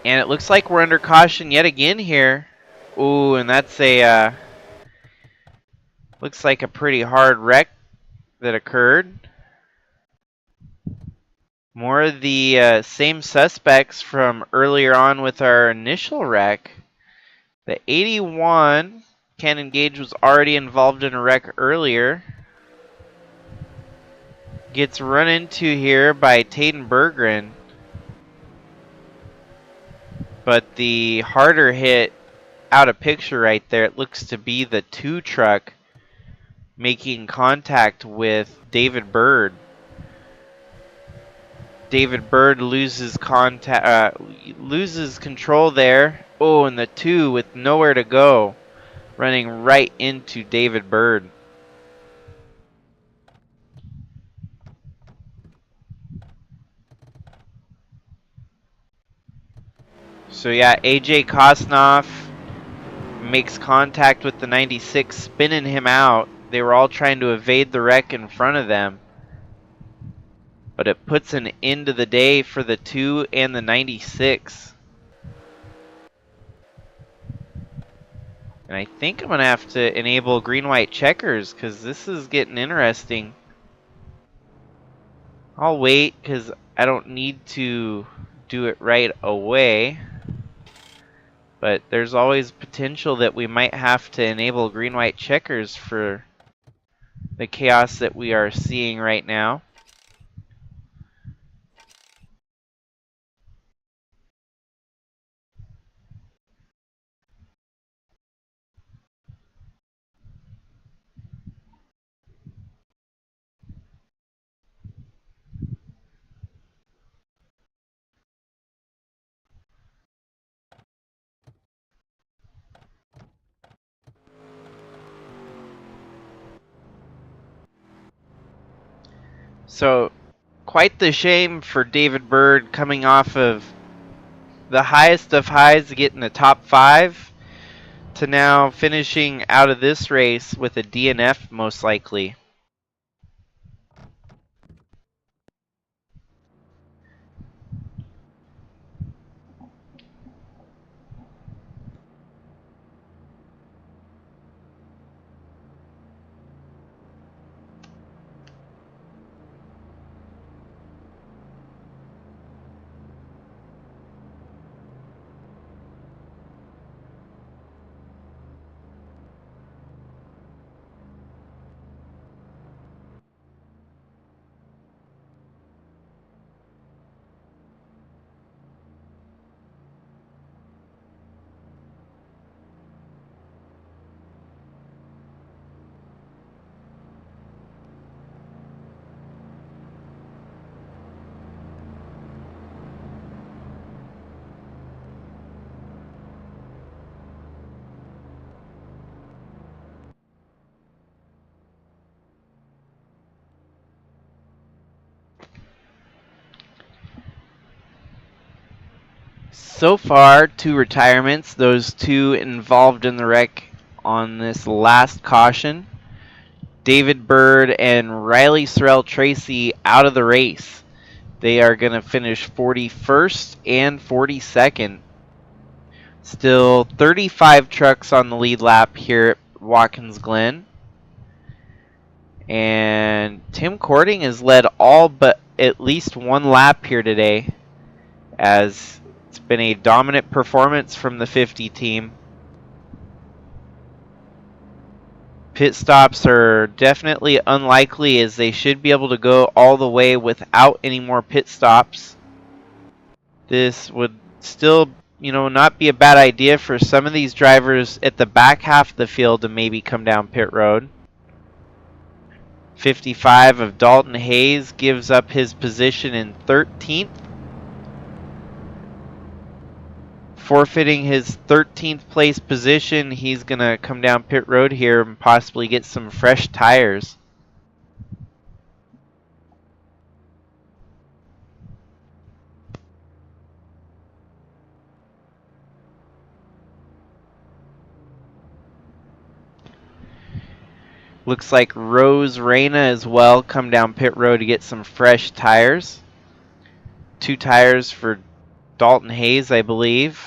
And it looks like we're under caution yet again here. Ooh, and that's a looks like a pretty hard wreck that occurred. More of the same suspects from earlier on with our initial wreck. The 81, Cannon Gage, was already involved in a wreck earlier. Gets run into here by Taden Berggren. But the harder hit out of picture right there, it looks to be the 2 truck making contact with David Bird. David Bird loses control there. Oh, and the 2 with nowhere to go, running right into David Bird. So yeah, AJ Kosnoff makes contact with the 96, spinning him out. They were all trying to evade the wreck in front of them. But it puts an end to the day for the 2 and the 96. And I think I'm going to have to enable green-white checkers because this is getting interesting. I'll wait because I don't need to do it right away. But there's always potential that we might have to enable green-white checkers for the chaos that we are seeing right now. So, quite the shame for David Bird coming off of the highest of highs to get in the top 5 to now finishing out of this race with a DNF most likely. So far, 2 retirements, those 2 involved in the wreck on this last caution. David Bird and Riley Sorrell Tracy out of the race. They are going to finish 41st and 42nd. Still 35 trucks on the lead lap here at Watkins Glen. And Tim Cording has led all but at least 1 lap here today, as it's been a dominant performance from the 50 team. Pit stops are definitely unlikely, as they should be able to go all the way without any more pit stops. This would still, not be a bad idea for some of these drivers at the back half of the field to maybe come down pit road. 55 of Dalton Hayes gives up his position in 13th, forfeiting his 13th place position. He's going to come down pit road here and possibly get some fresh tires. Looks like Rose Reyna as well come down pit road to get some fresh tires. 2 tires for Dalton Hayes, I believe.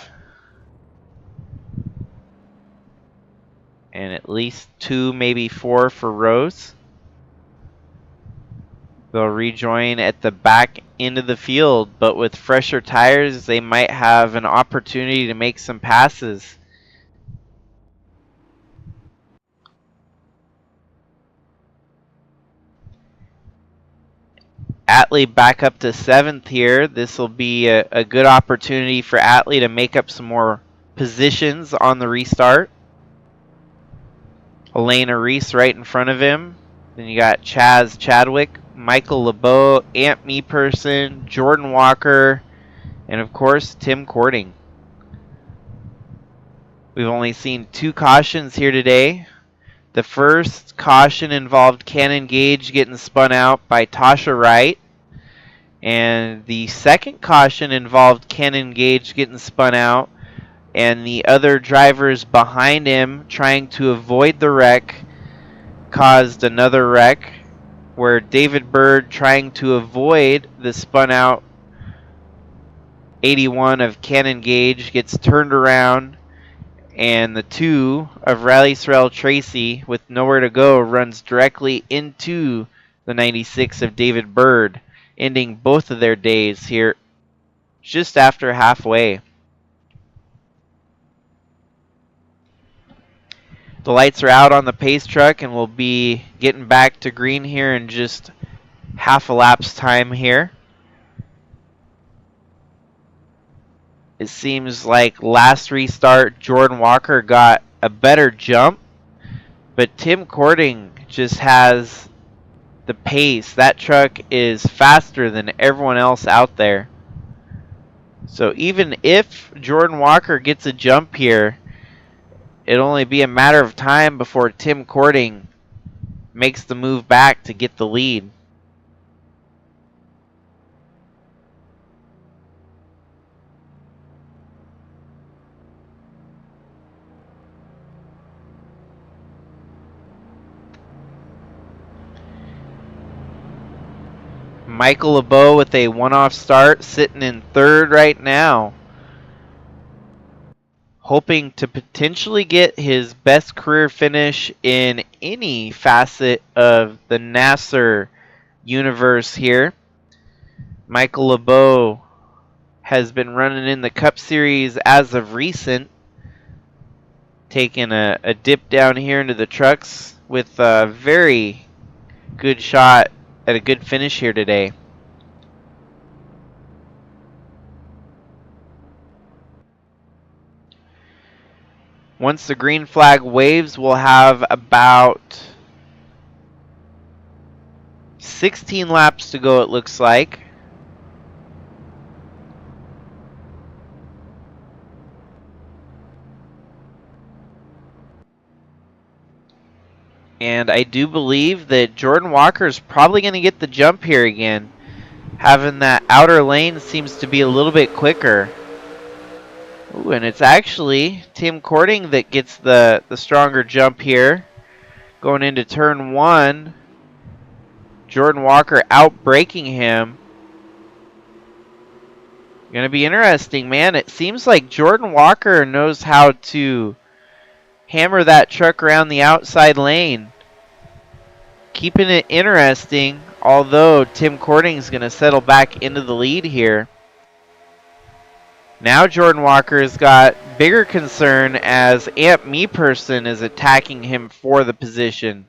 And at least 2, maybe 4 for Rose. They'll rejoin at the back end of the field, but with fresher tires, they might have an opportunity to make some passes. Atley back up to 7th here. This will be a good opportunity for Atley to make up some more positions on the restart. Elena Reese right in front of him. Then you got Chaz Chadwick, Michael LeBeau, Ant Meeperson, Jordan Walker, and of course Tim Cording. We've only seen 2 cautions here today. The first caution involved Cannon Gage getting spun out by Tasha Wright. And the second caution involved Cannon Gage getting spun out and the other drivers behind him trying to avoid the wreck caused another wreck where David Bird, trying to avoid the spun out 81 of Cannon Gage, gets turned around And the 2 of Riley Sorrell Tracy, with nowhere to go, runs directly into the 96 of David Bird, ending both of their days here just after halfway. The lights are out on the pace truck, and we'll be getting back to green here in just half a lap's time here. It seems like last restart, Jordan Walker got a better jump, but Tim Cording just has the pace. That truck is faster than everyone else out there. So even if Jordan Walker gets a jump here, it'll only be a matter of time before Tim Cording makes the move back to get the lead. Michael LeBeau with a one-off start, sitting in third right now, hoping to potentially get his best career finish in any facet of the Nasser universe here. Michael LeBeau has been running in the Cup Series as of recent, taking a dip down here into the trucks with a very good shot at a good finish here today. Once the green flag waves, we'll have about 16 laps to go, it looks like. And I do believe that Jordan Walker is probably going to get the jump here again. Having that outer lane seems to be a little bit quicker. Ooh, and it's actually Tim Cording that gets the stronger jump here. Going into turn 1. Jordan Walker out-braking him. Going to be interesting, man. It seems like Jordan Walker knows how to hammer that truck around the outside lane. Keeping it interesting, although Tim Cording is going to settle back into the lead here. Now Jordan Walker's got bigger concern as Amp Me Person is attacking him for the position.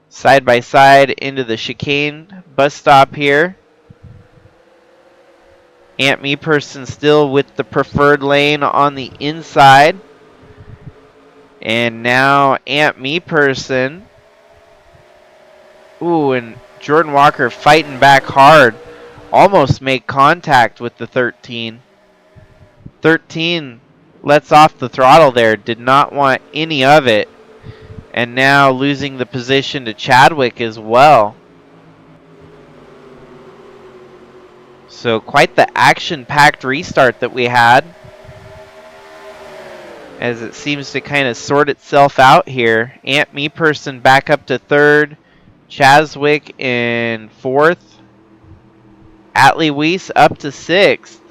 Side by side into the chicane bus stop here. Amp Me Person still with the preferred lane on the inside. And now Amp Me Person. Ooh, and Jordan Walker fighting back hard. Almost make contact with the 13. 13 lets off the throttle there. Did not want any of it. And now losing the position to Chadwick as well. So quite the action-packed restart that we had. As it seems to kind of sort itself out here. Amp Me Person back up to third. Chaswick in fourth. Atley Weiss up to sixth.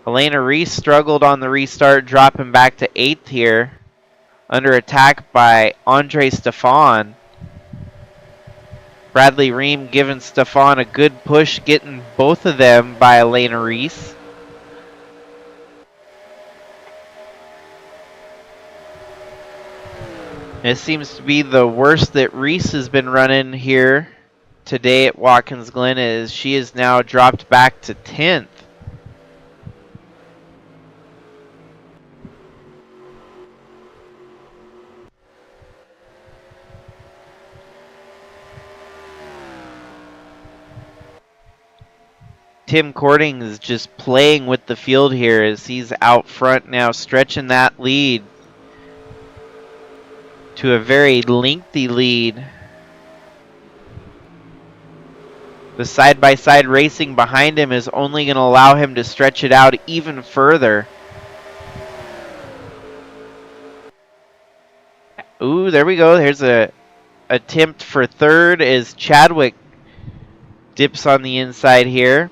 Elena Reese struggled on the restart, dropping back to eighth here. Under attack by Andre Stefan. Bradley Ream giving Stefan a good push, getting both of them by Elena Reese. It seems to be the worst that Reese has been running here today at Watkins Glen, as she is now dropped back to 10th. Tim Cording is just playing with the field here as he's out front now, stretching that lead to a very lengthy lead. The side-by-side racing behind him is only going to allow him to stretch it out even further. Ooh, there we go. There's a attempt for third as Chadwick dips on the inside here.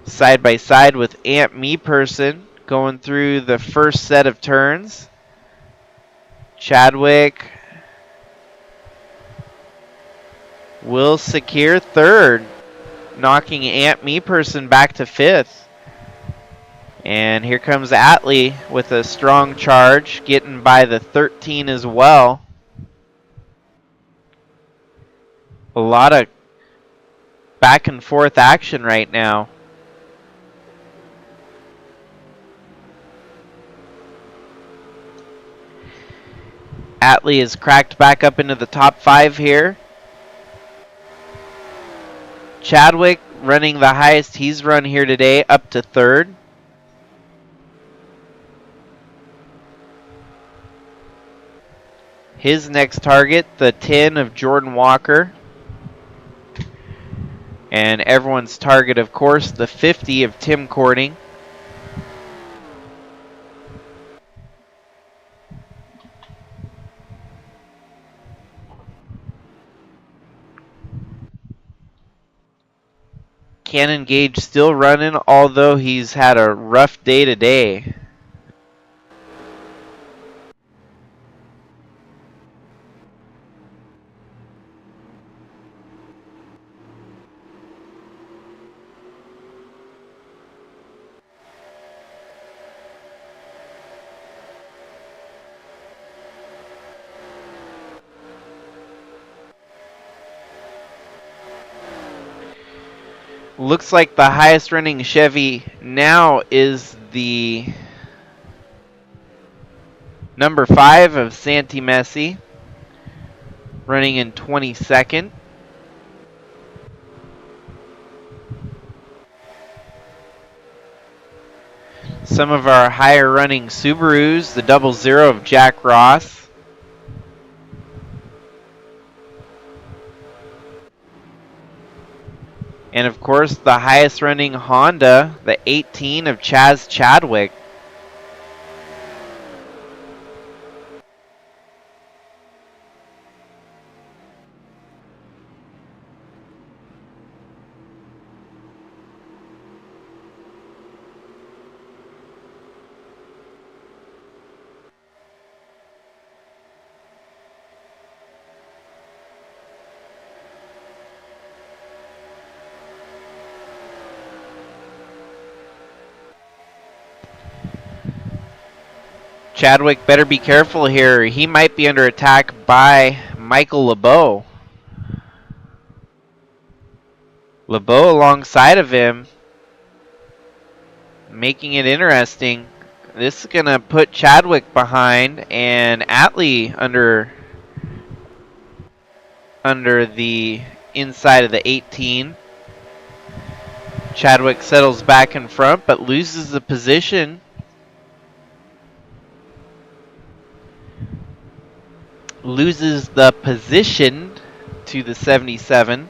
side by side with Ant Me Person going through the first set of turns. Chadwick will secure third, knocking Ant Me Person back to fifth. And here comes Atley with a strong charge, getting by the 13 as well. A lot of back and forth action right now. Atley is cracked back up into the top 5 here. Chadwick running the highest he's run here today, up to third. His next target, the 10 of Jordan Walker. And everyone's target, of course, the 50 of Tim Courting. Cannon Gage still running, although he's had a rough day today. Looks like the highest running Chevy now is the number 5 of Santi Messi, running in 22nd. Some of our higher running Subarus, the 00 of Jack Ross. And of course, the highest running Honda, the 18 of Chaz Chadwick. Chadwick better be careful here. He might be under attack by Michael LeBeau. LeBeau alongside of him, making it interesting. This is going to put Chadwick behind and Atley under the inside of the 18. Chadwick settles back in front but loses the position. Loses the position to the 77.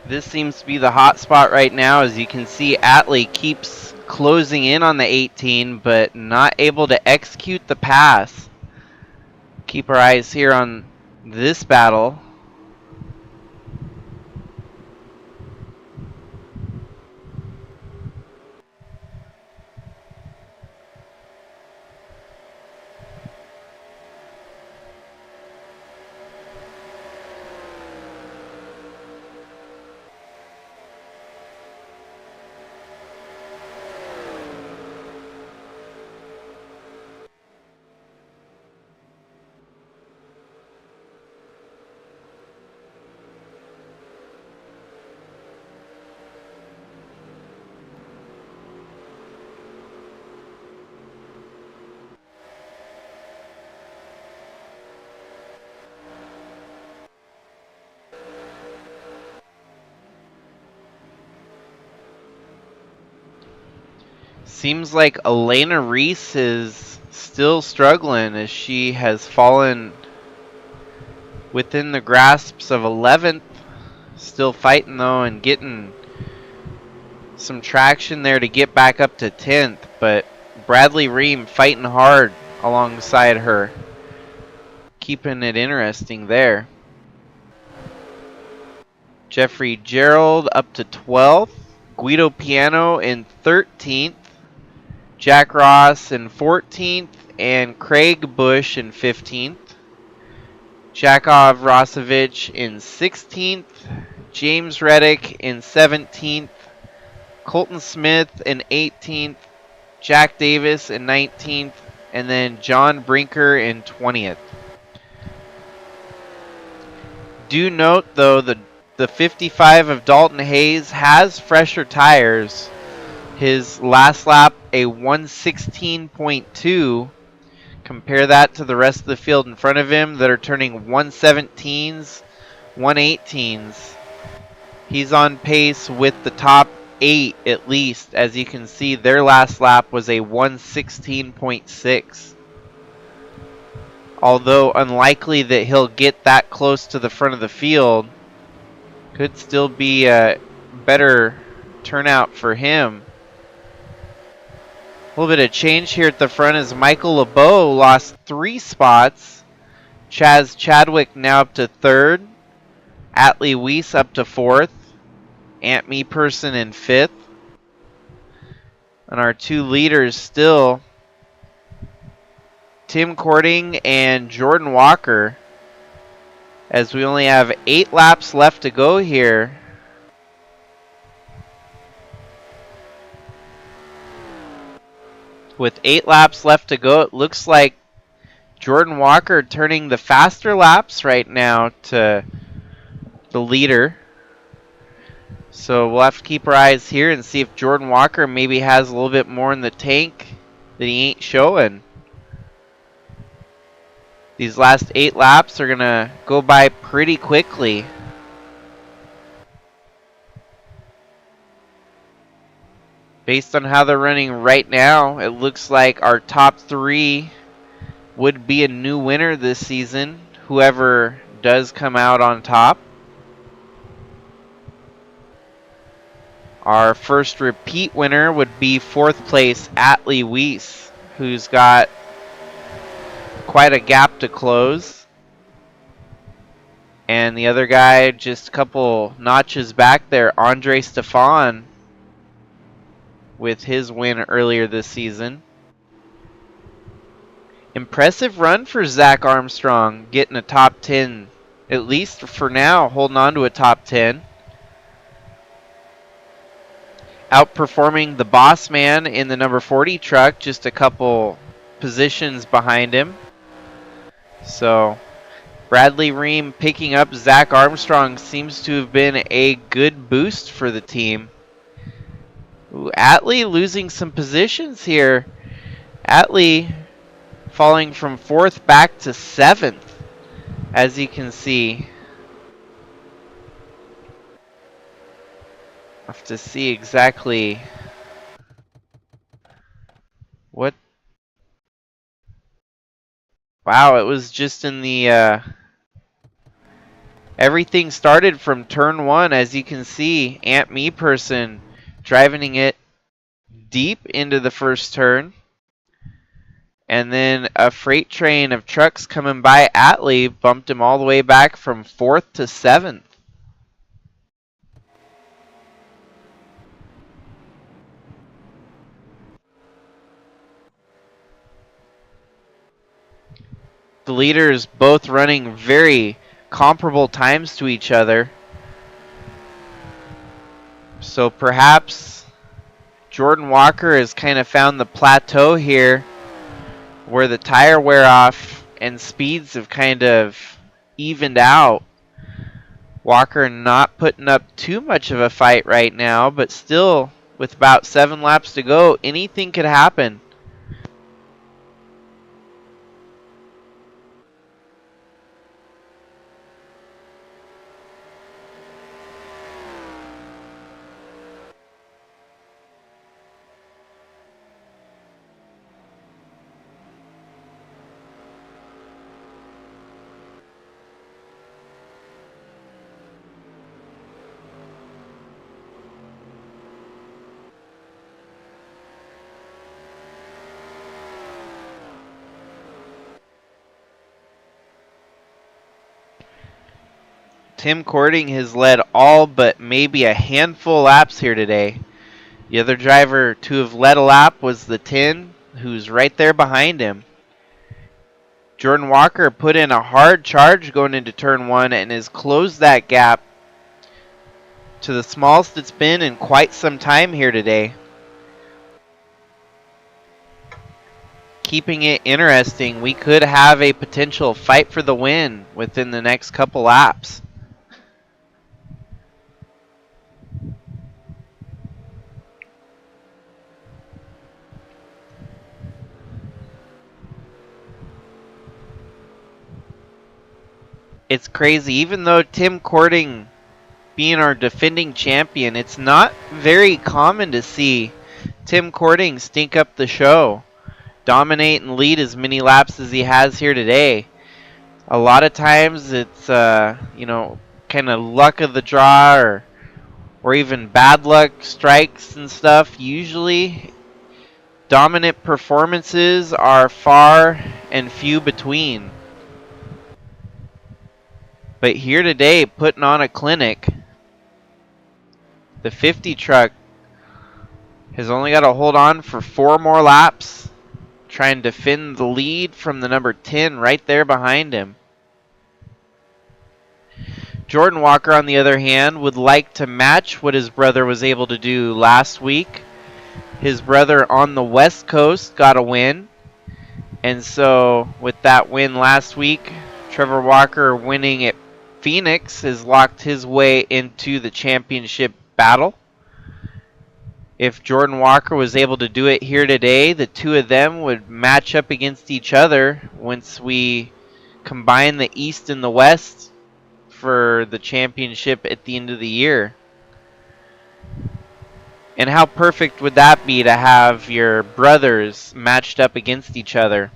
This seems to be the hot spot right now. As you can see, Atley keeps closing in on the 18, but not able to execute the pass. Keep our eyes here on this battle. Seems like Elena Reese is still struggling as she has fallen within the grasps of 11th. Still fighting though and getting some traction there to get back up to 10th, but Bradley Ream fighting hard alongside her, keeping it interesting there. Jeffrey Gerald up to 12th, Guido Piano in 13th, Jack Ross in 14th, and Craig Bush in 15th. Jakov Rosovich in 16th, James Reddick in 17th, Colton Smith in 18th, Jack Davis in 19th, and then John Brinker in 20th. Do note though the 55 of Dalton Hayes has fresher tires. His last lap a 116.2. Compare that to the rest of the field in front of him that are turning 117s, 118s. He's on pace with the top 8 at least. As you can see, their last lap was a 116.6. Although unlikely that he'll get that close to the front of the field, could still be a better turnout for him. A little bit of change here at the front as Michael LeBeau lost 3 spots. Chaz Chadwick now up to 3rd. Atley Weiss up to 4th. Ant Meeperson in 5th. And our 2 leaders still Tim Cording and Jordan Walker, as we only have 8 laps left to go here. With 8 laps left to go, it looks like Jordan Walker turning the faster laps right now to the leader. So we'll have to keep our eyes here and see if Jordan Walker maybe has a little bit more in the tank that he ain't showing. These last 8 laps are going to go by pretty quickly. Based on how they're running right now, it looks like our top 3 would be a new winner this season, whoever does come out on top. Our first repeat winner would be 4th place Atley Weiss, who's got quite a gap to close. And the other guy just a couple notches back there, Andre Stefan, with his win earlier this season. Impressive run for Zach Armstrong, getting a top 10, at least for now, holding on to a top 10. Outperforming the boss man in the number 40 truck, just a couple positions behind him. So Bradley Ream picking up Zach Armstrong seems to have been a good boost for the team. Ooh, Atley losing some positions here. Atley falling from 4th back to 7th, as you can see. I'll have to see exactly what. Wow, it was just in the everything started from turn 1, as you can see. Ant Meeperson driving it deep into the first turn. And then a freight train of trucks coming by Atley bumped him all the way back from 4th to 7th. The leaders both running very comparable times to each other. So perhaps Jordan Walker has kind of found the plateau here where the tire wear off and speeds have kind of evened out. Walker not putting up too much of a fight right now, but still with about 7 laps to go, anything could happen. Tim Cording has led all but maybe a handful of laps here today. The other driver to have led a lap was the 10, who's right there behind him. Jordan Walker put in a hard charge going into turn 1 and has closed that gap to the smallest it's been in quite some time here today. Keeping it interesting, we could have a potential fight for the win within the next couple laps. It's crazy. Even though Tim Cording being our defending champion, it's not very common to see Tim Cording stink up the show, dominate and lead as many laps as he has here today. A lot of times it's, kind of luck of the draw or even bad luck strikes and stuff. Usually dominant performances are far and few between. But here today, putting on a clinic, the 50 truck has only got to hold on for 4 more laps, trying to defend the lead from the number 10 right there behind him. Jordan Walker, on the other hand, would like to match what his brother was able to do last week. His brother on the West Coast got a win, and so with that win last week, Trevor Walker winning at Phoenix has locked his way into the championship battle. If Jordan Walker was able to do it here today, the two of them would match up against each other once we combine the East and the West for the championship at the end of the year. And how perfect would that be to have your brothers matched up against each other?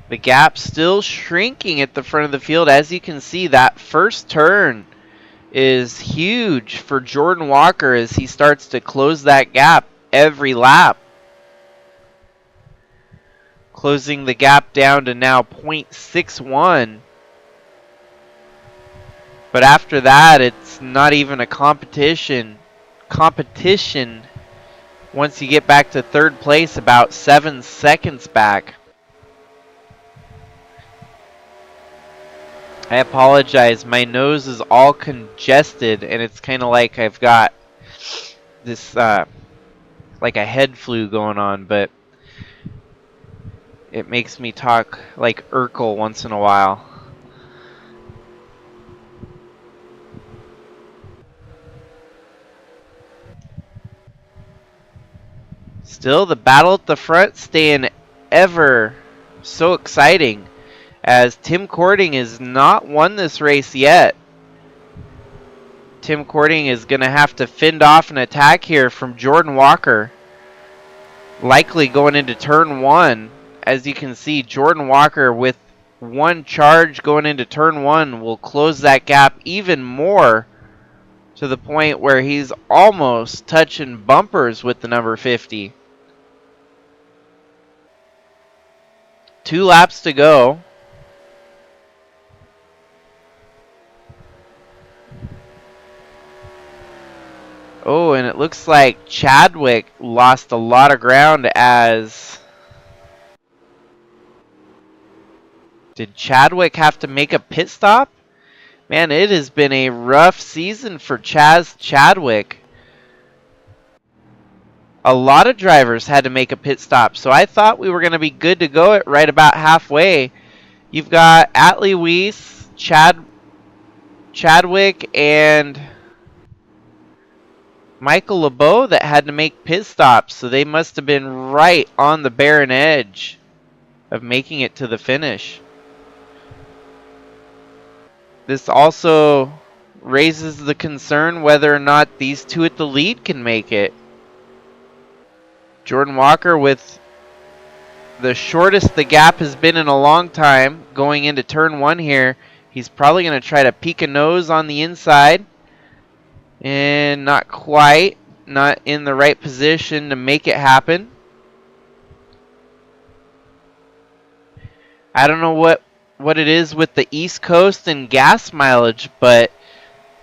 The gap still shrinking at the front of the field. As you can see, that first turn is huge for Jordan Walker as he starts to close that gap every lap. Closing the gap down to now 0.61. But after that, it's not even a competition. Once you get back to third place, about 7 seconds back. I apologize, my nose is all congested and it's kind of like I've got this like a head flu going on, but it makes me talk like Urkel once in a while. Still, the battle at the front staying ever so exciting, as Tim Cording has not won this race yet. Tim Cording is going to have to fend off an attack here from Jordan Walker. Likely going into turn 1. As you can see, Jordan Walker with one charge going into turn 1 will close that gap even more, to the point where he's almost touching bumpers with the number 50. 2 laps to go. Oh, and it looks like Chadwick lost a lot of ground as... Did Chadwick have to make a pit stop? Man, it has been a rough season for Chadwick. A lot of drivers had to make a pit stop, so I thought we were going to be good to go at right about halfway. You've got Atley, Weiss, Chadwick, and Michael LeBeau that had to make pit stops, so they must have been right on the barren edge of making it to the finish. This also raises the concern whether or not these two at the lead can make it. Jordan Walker with the shortest the gap has been in a long time going into turn 1 here. He's probably going to try to peek a nose on the inside. And not quite. Not in the right position to make it happen. I don't know what it is with the East Coast and gas mileage, but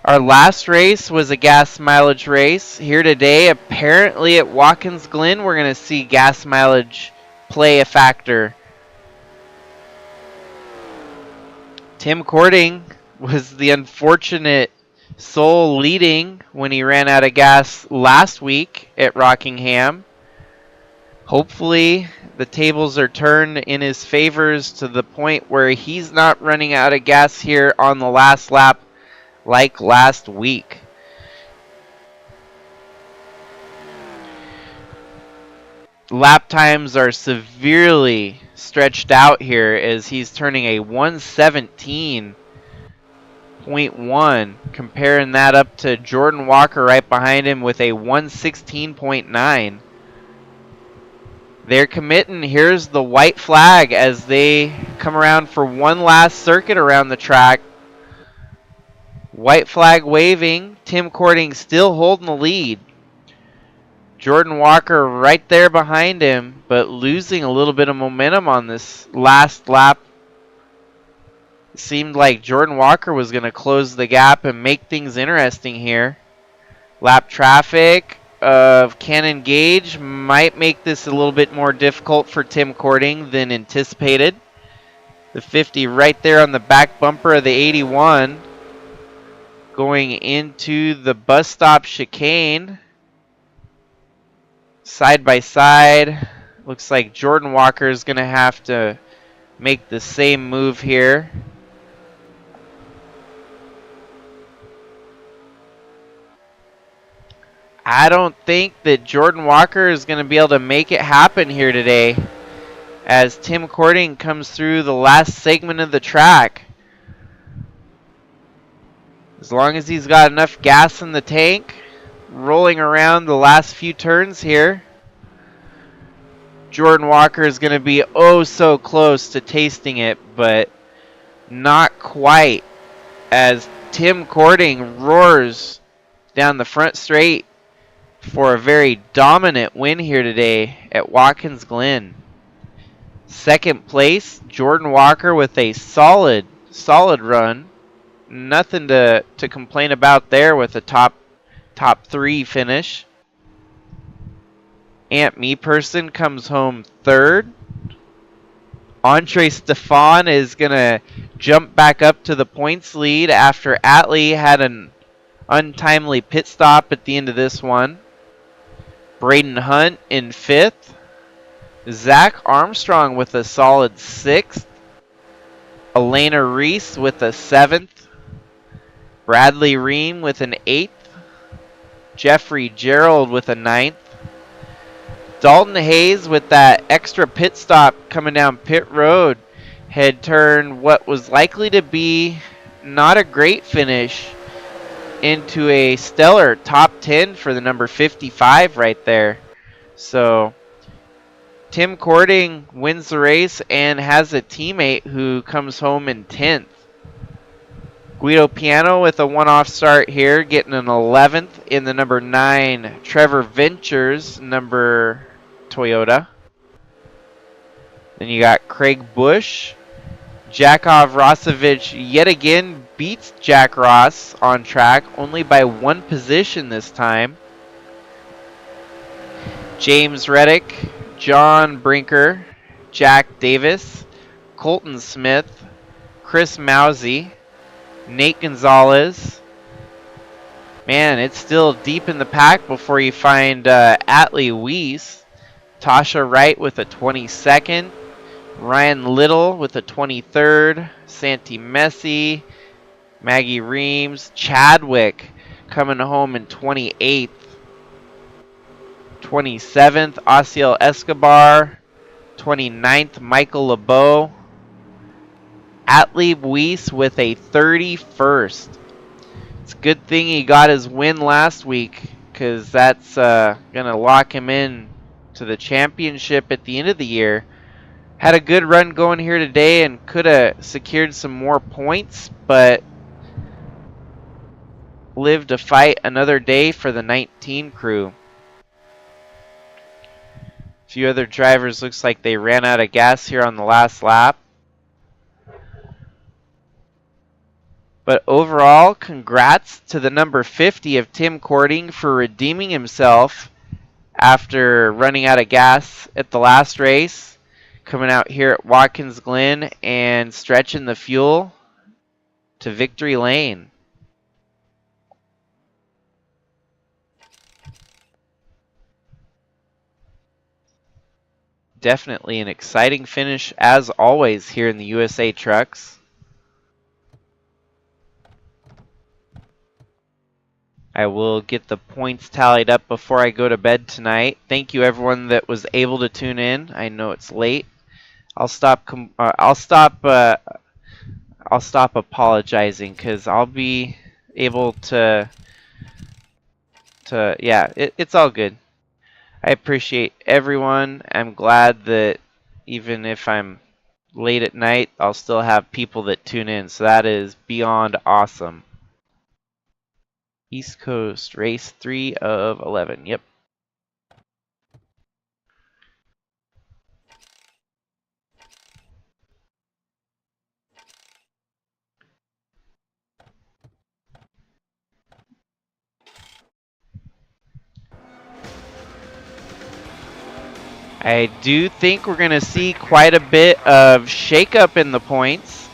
our last race was a gas mileage race. Here today, apparently at Watkins Glen, we're going to see gas mileage play a factor. Tim Cording was the unfortunate soul leading when he ran out of gas last week at Rockingham. Hopefully the tables are turned in his favors to the point where he's not running out of gas here on the last lap like last week. Lap times are severely stretched out here as he's turning a 117.1, comparing that up to Jordan Walker right behind him with a 116.9. They're committing. Here's the white flag as they come around for one last circuit around the track. White flag waving. Tim Cording still holding the lead. Jordan Walker right there behind him, but losing a little bit of momentum on this last lap. It seemed like Jordan Walker was going to close the gap and make things interesting here. Lap traffic of Cannon Gauge might make this a little bit more difficult for Tim Cording than anticipated. The 50 right there on the back bumper of the 81. Going into the bus stop chicane. Side by side. Looks like Jordan Walker is going to have to make the same move here. I don't think that Jordan Walker is going to be able to make it happen here today as Tim Cording comes through the last segment of the track. As long as he's got enough gas in the tank, rolling around the last few turns here, Jordan Walker is going to be oh so close to tasting it, but not quite, as Tim Cording roars down the front straight for a very dominant win here today at Watkins Glen. Second place, Jordan Walker with a solid run. Nothing to complain about there with a top 3 finish. Aunt Me Person comes home third. Andre Stefan is going to jump back up to the points lead after Atley had an untimely pit stop at the end of this one. Braden Hunt in 5th. Zach Armstrong with a solid 6th. Elena Reese with a 7th. Bradley Ream with an 8th. Jeffrey Gerald with a 9th. Dalton Hayes with that extra pit stop coming down pit road had turned what was likely to be not a great finish into a stellar top 10 for the number 55 right there. So Tim Cording wins the race and has a teammate who comes home in 10th. Guido Piano with a one-off start here, getting an 11th in the number 9 Trevor Ventures number Toyota. Then you got Craig Bush. Jakov Rosovich yet again beats Jack Ross on track, only by 1 position this time. James Reddick, John Brinker, Jack Davis, Colton Smith, Chris Mousey, Nate Gonzalez. Man, it's still deep in the pack before you find Atley Weiss. Tasha Wright with a 22nd. Ryan Little with a 23rd. Santi Messi. Maggie Reams. Chadwick coming home in 28th. 27th, Asiel Escobar. 29th, Michael LeBeau. Atley Weiss with a 31st. It's a good thing he got his win last week, because that's going to lock him in to the championship at the end of the year. Had a good run going here today and could have secured some more points, but lived to fight another day for the 19 crew. A few other drivers looks like they ran out of gas here on the last lap. But overall, congrats to the number 50 of Tim Cording for redeeming himself after running out of gas at the last race. Coming out here at Watkins Glen and stretching the fuel to victory lane. Definitely an exciting finish as always here in the USA Trucks. I will get the points tallied up before I go to bed tonight. Thank you everyone that was able to tune in. I know it's late. I'll stop apologizing, because I'll be able to yeah, it's all good. I appreciate everyone. I'm glad that even if I'm late at night, I'll still have people that tune in. So that is beyond awesome. East Coast race 3 of 11. Yep. I do think we're going to see quite a bit of shakeup in the points.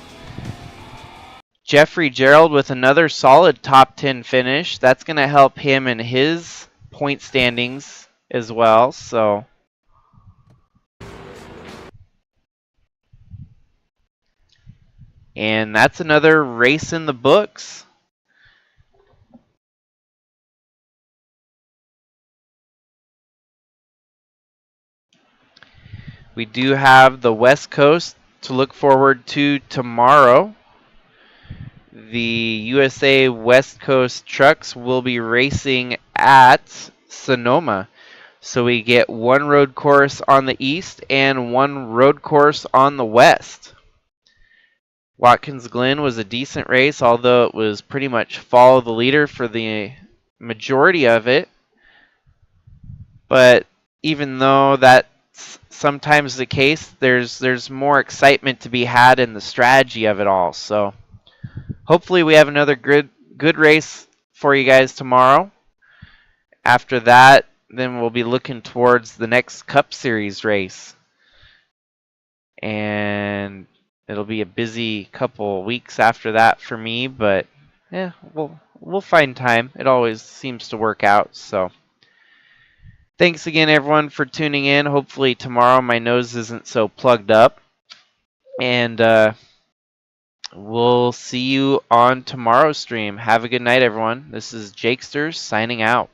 Jeffrey Gerald with another solid top 10 finish. That's going to help him in his point standings as well. So and that's another race in the books. We do have the West Coast to look forward to tomorrow. The USA West Coast trucks will be racing at Sonoma. So we get one road course on the east and one road course on the west. Watkins Glen was a decent race, although it was pretty much follow the leader for the majority of it. But even though that's sometimes the case, there's more excitement to be had in the strategy of it all. So hopefully we have another good race for you guys tomorrow. After that, then we'll be looking towards the next Cup Series race. And it'll be a busy couple weeks after that for me, but yeah, we'll find time. It always seems to work out. So thanks again, everyone, for tuning in. Hopefully tomorrow my nose isn't so plugged up. And we'll see you on tomorrow's stream. Have a good night, everyone. This is Jakester signing out.